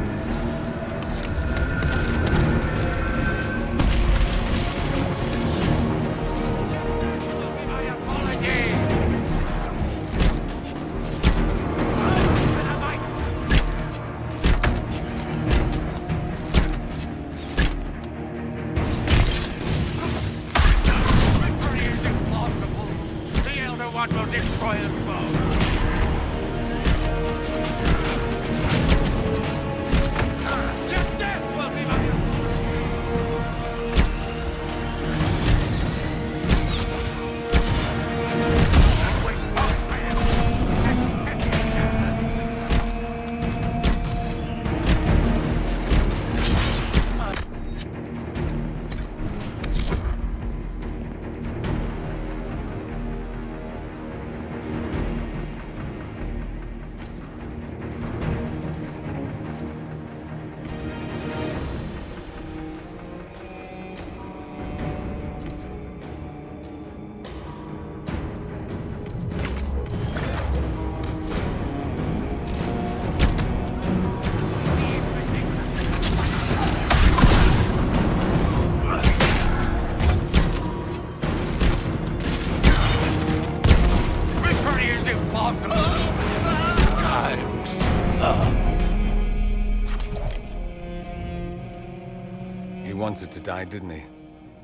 He wanted to die, didn't he?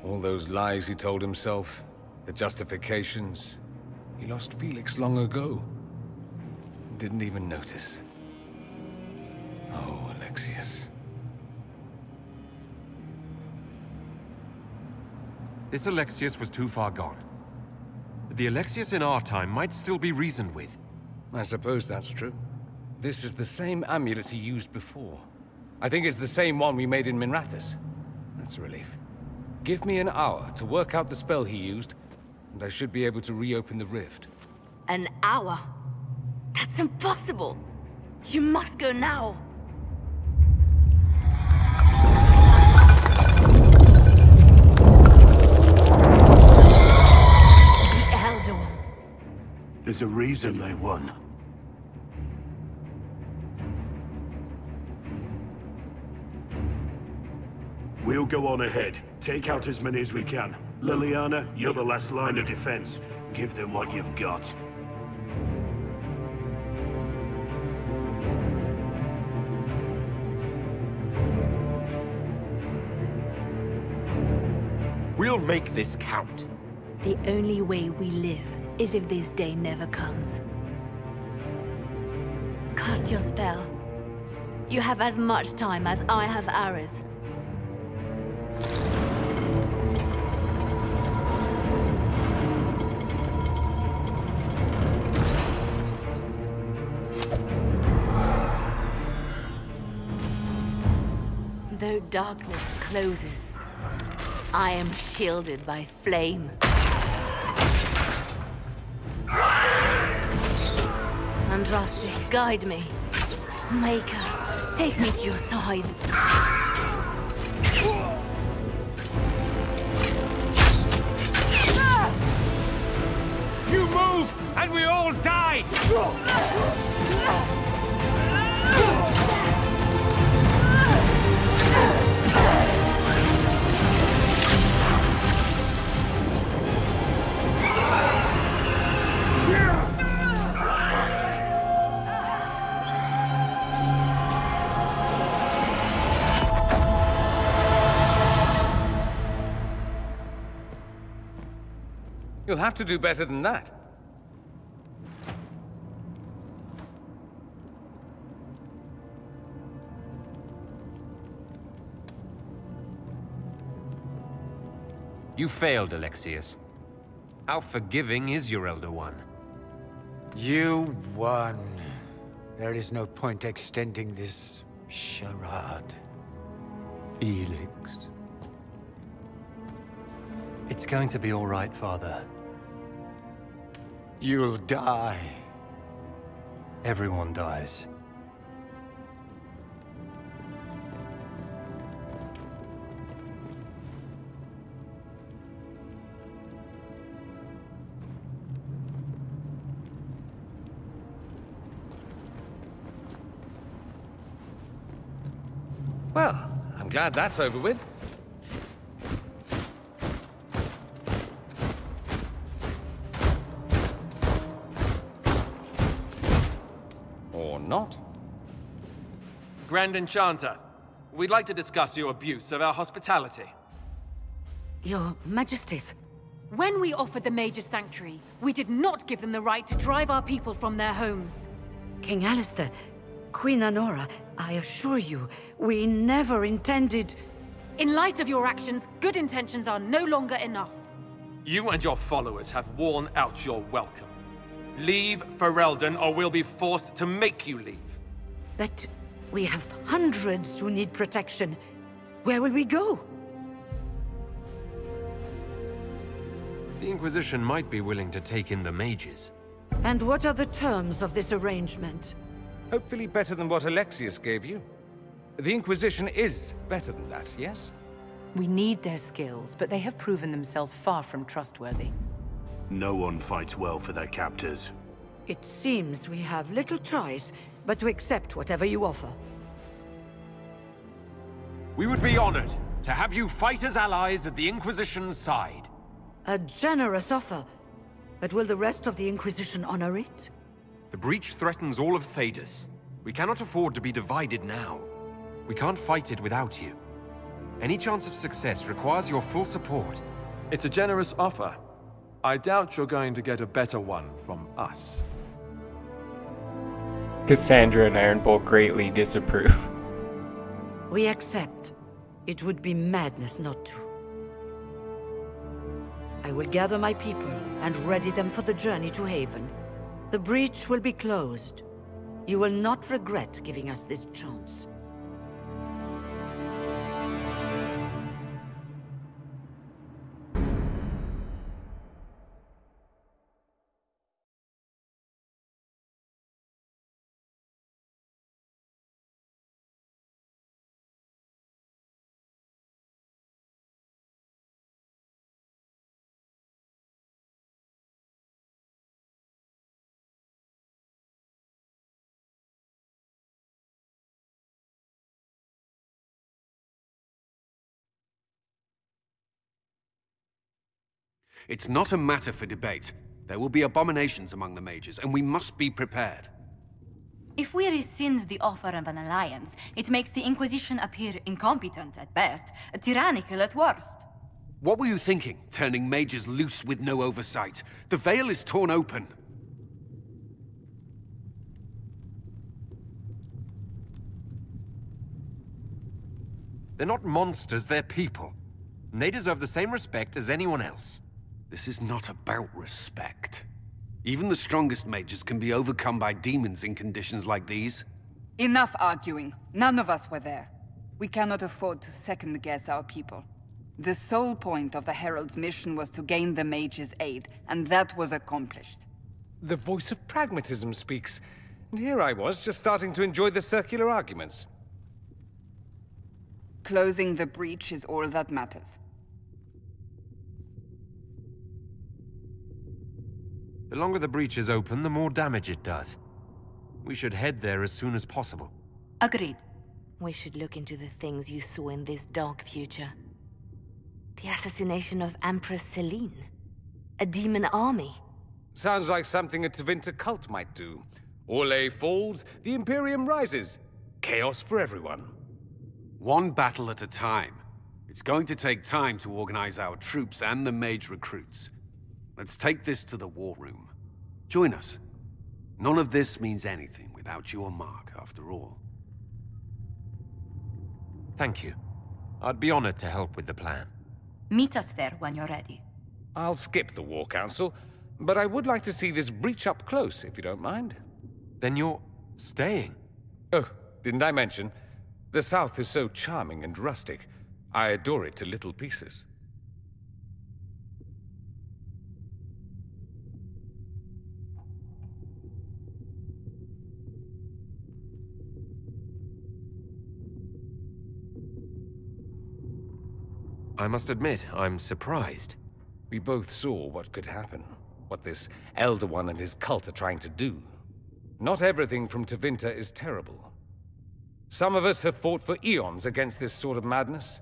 All those lies he told himself, the justifications. He lost Felix long ago. Didn't even notice. Oh, Alexius. This Alexius was too far gone. But the Alexius in our time might still be reasoned with. I suppose that's true. This is the same amulet he used before. I think it's the same one we made in Minrathous. That's a relief. Give me an hour to work out the spell he used, and I should be able to reopen the rift. An hour? That's impossible! You must go now! The Elder One. There's a reason they won. We'll go on ahead. Take out as many as we can. Liliana, you're the last line of defense. Give them what you've got. We'll make this count. The only way we live is if this day never comes. Cast your spell. You have as much time as I have hours. Though darkness closes, I am shielded by flame. Andraste, guide me. Maker, take me to your side. You move, and we all die! You'll have to do better than that. You failed, Alexius. How forgiving is your Elder One? You won. There is no point extending this charade. Felix. It's going to be all right, Father. You'll die. Everyone dies. Well, I'm glad that's over with. Or not. Grand Enchanter, we'd like to discuss your abuse of our hospitality. Your Majesties. When we offered the Mage's Sanctuary, we did not give them the right to drive our people from their homes. King Alistair, Queen Anora, I assure you, we never intended... In light of your actions, good intentions are no longer enough. You and your followers have worn out your welcome. Leave Ferelden, or we'll be forced to make you leave. But we have hundreds who need protection. Where will we go? The Inquisition might be willing to take in the mages. And what are the terms of this arrangement? Hopefully better than what Alexius gave you. The Inquisition is better than that, yes? We need their skills, but they have proven themselves far from trustworthy. No one fights well for their captors. It seems we have little choice but to accept whatever you offer. We would be honored to have you fight as allies at the Inquisition's side. A generous offer, but will the rest of the Inquisition honor it? The breach threatens all of Thedas. We cannot afford to be divided now. We can't fight it without you. Any chance of success requires your full support. It's a generous offer. I doubt you're going to get a better one from us. Cassandra and Ironbolt greatly disapprove. We accept. It would be madness not to. I will gather my people and ready them for the journey to Haven. The breach will be closed. You will not regret giving us this chance. It's not a matter for debate. There will be abominations among the mages, and we must be prepared. If we rescind the offer of an alliance, it makes the Inquisition appear incompetent at best, tyrannical at worst. What were you thinking, turning mages loose with no oversight? The veil is torn open. They're not monsters, they're people. And they deserve the same respect as anyone else. This is not about respect. Even the strongest mages can be overcome by demons in conditions like these. Enough arguing. None of us were there. We cannot afford to second-guess our people. The sole point of the Herald's mission was to gain the mage's aid, and that was accomplished. The voice of pragmatism speaks. And here I was, just starting to enjoy the circular arguments. Closing the breach is all that matters. The longer the breach is open, the more damage it does. We should head there as soon as possible. Agreed. We should look into the things you saw in this dark future. The assassination of Empress Celine. A demon army. Sounds like something a Tevinter cult might do. Orlais falls, the Imperium rises. Chaos for everyone. One battle at a time. It's going to take time to organize our troops and the mage recruits. Let's take this to the war room. Join us. None of this means anything without your mark, after all. Thank you. I'd be honored to help with the plan. Meet us there when you're ready. I'll skip the War Council, but I would like to see this breach up close, if you don't mind. Then you're staying? Oh, didn't I mention? The South is so charming and rustic. I adore it to little pieces. I must admit, I'm surprised. We both saw what could happen. What this Elder One and his cult are trying to do. Not everything from Tevinter is terrible. Some of us have fought for eons against this sort of madness.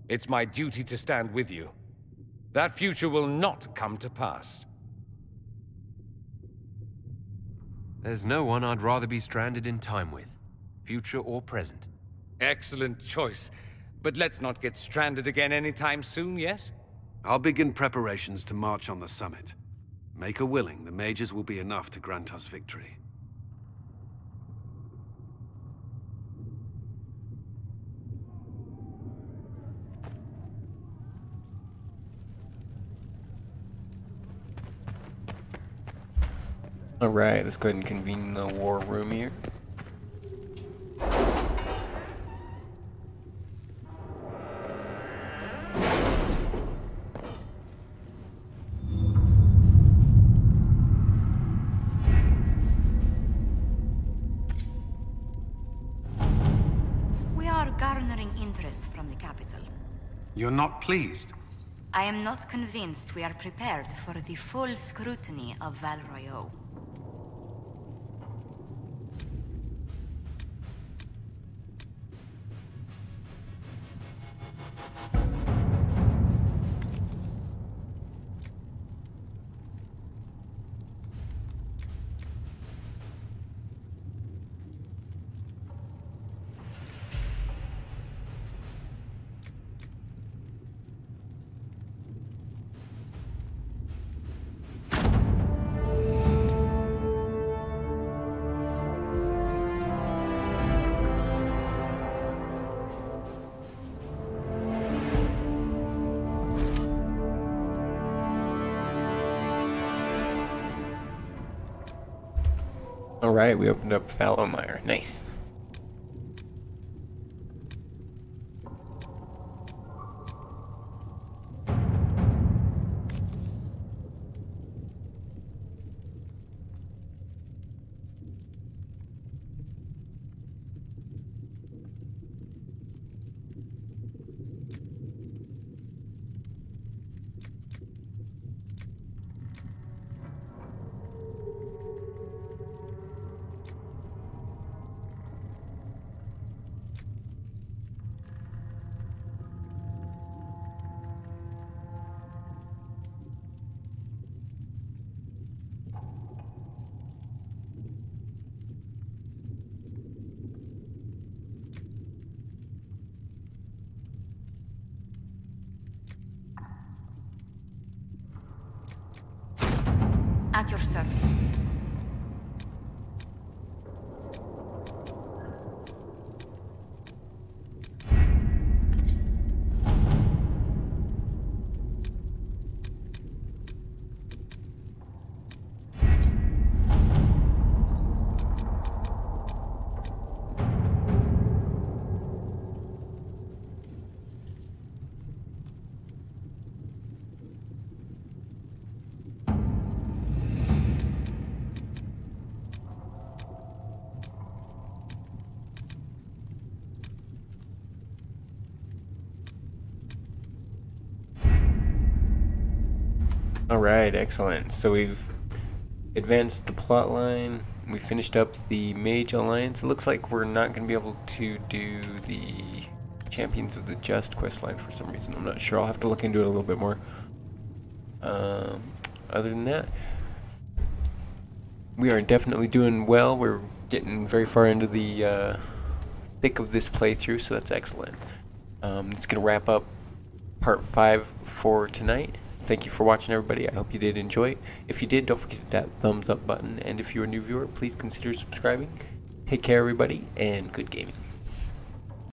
It's my duty to stand with you. That future will not come to pass. There's no one I'd rather be stranded in time with, future or present. Excellent choice. But let's not get stranded again anytime soon, yes? I'll begin preparations to march on the summit. Make her willing, the mages will be enough to grant us victory. Alright, let's go ahead and convene the war room here. We are garnering interest from the capital. You're not pleased? I am not convinced we are prepared for the full scrutiny of Val Royeaux. Alright, we opened up Fallowmire. Nice. At your service. Alright, excellent. So we've advanced the plot line. We finished up the Mage Alliance. It looks like we're not going to be able to do the Champions of the Just questline for some reason. I'm not sure. I'll have to look into it a little bit more. Other than that, we are definitely doing well. We're getting very far into the thick of this playthrough, so that's excellent. It's going to wrap up part 5 for tonight. Thank you for watching, everybody. I hope you did enjoy it. If you did, don't forget to hit that thumbs up button. And if you're a new viewer, please consider subscribing. Take care, everybody, and good gaming.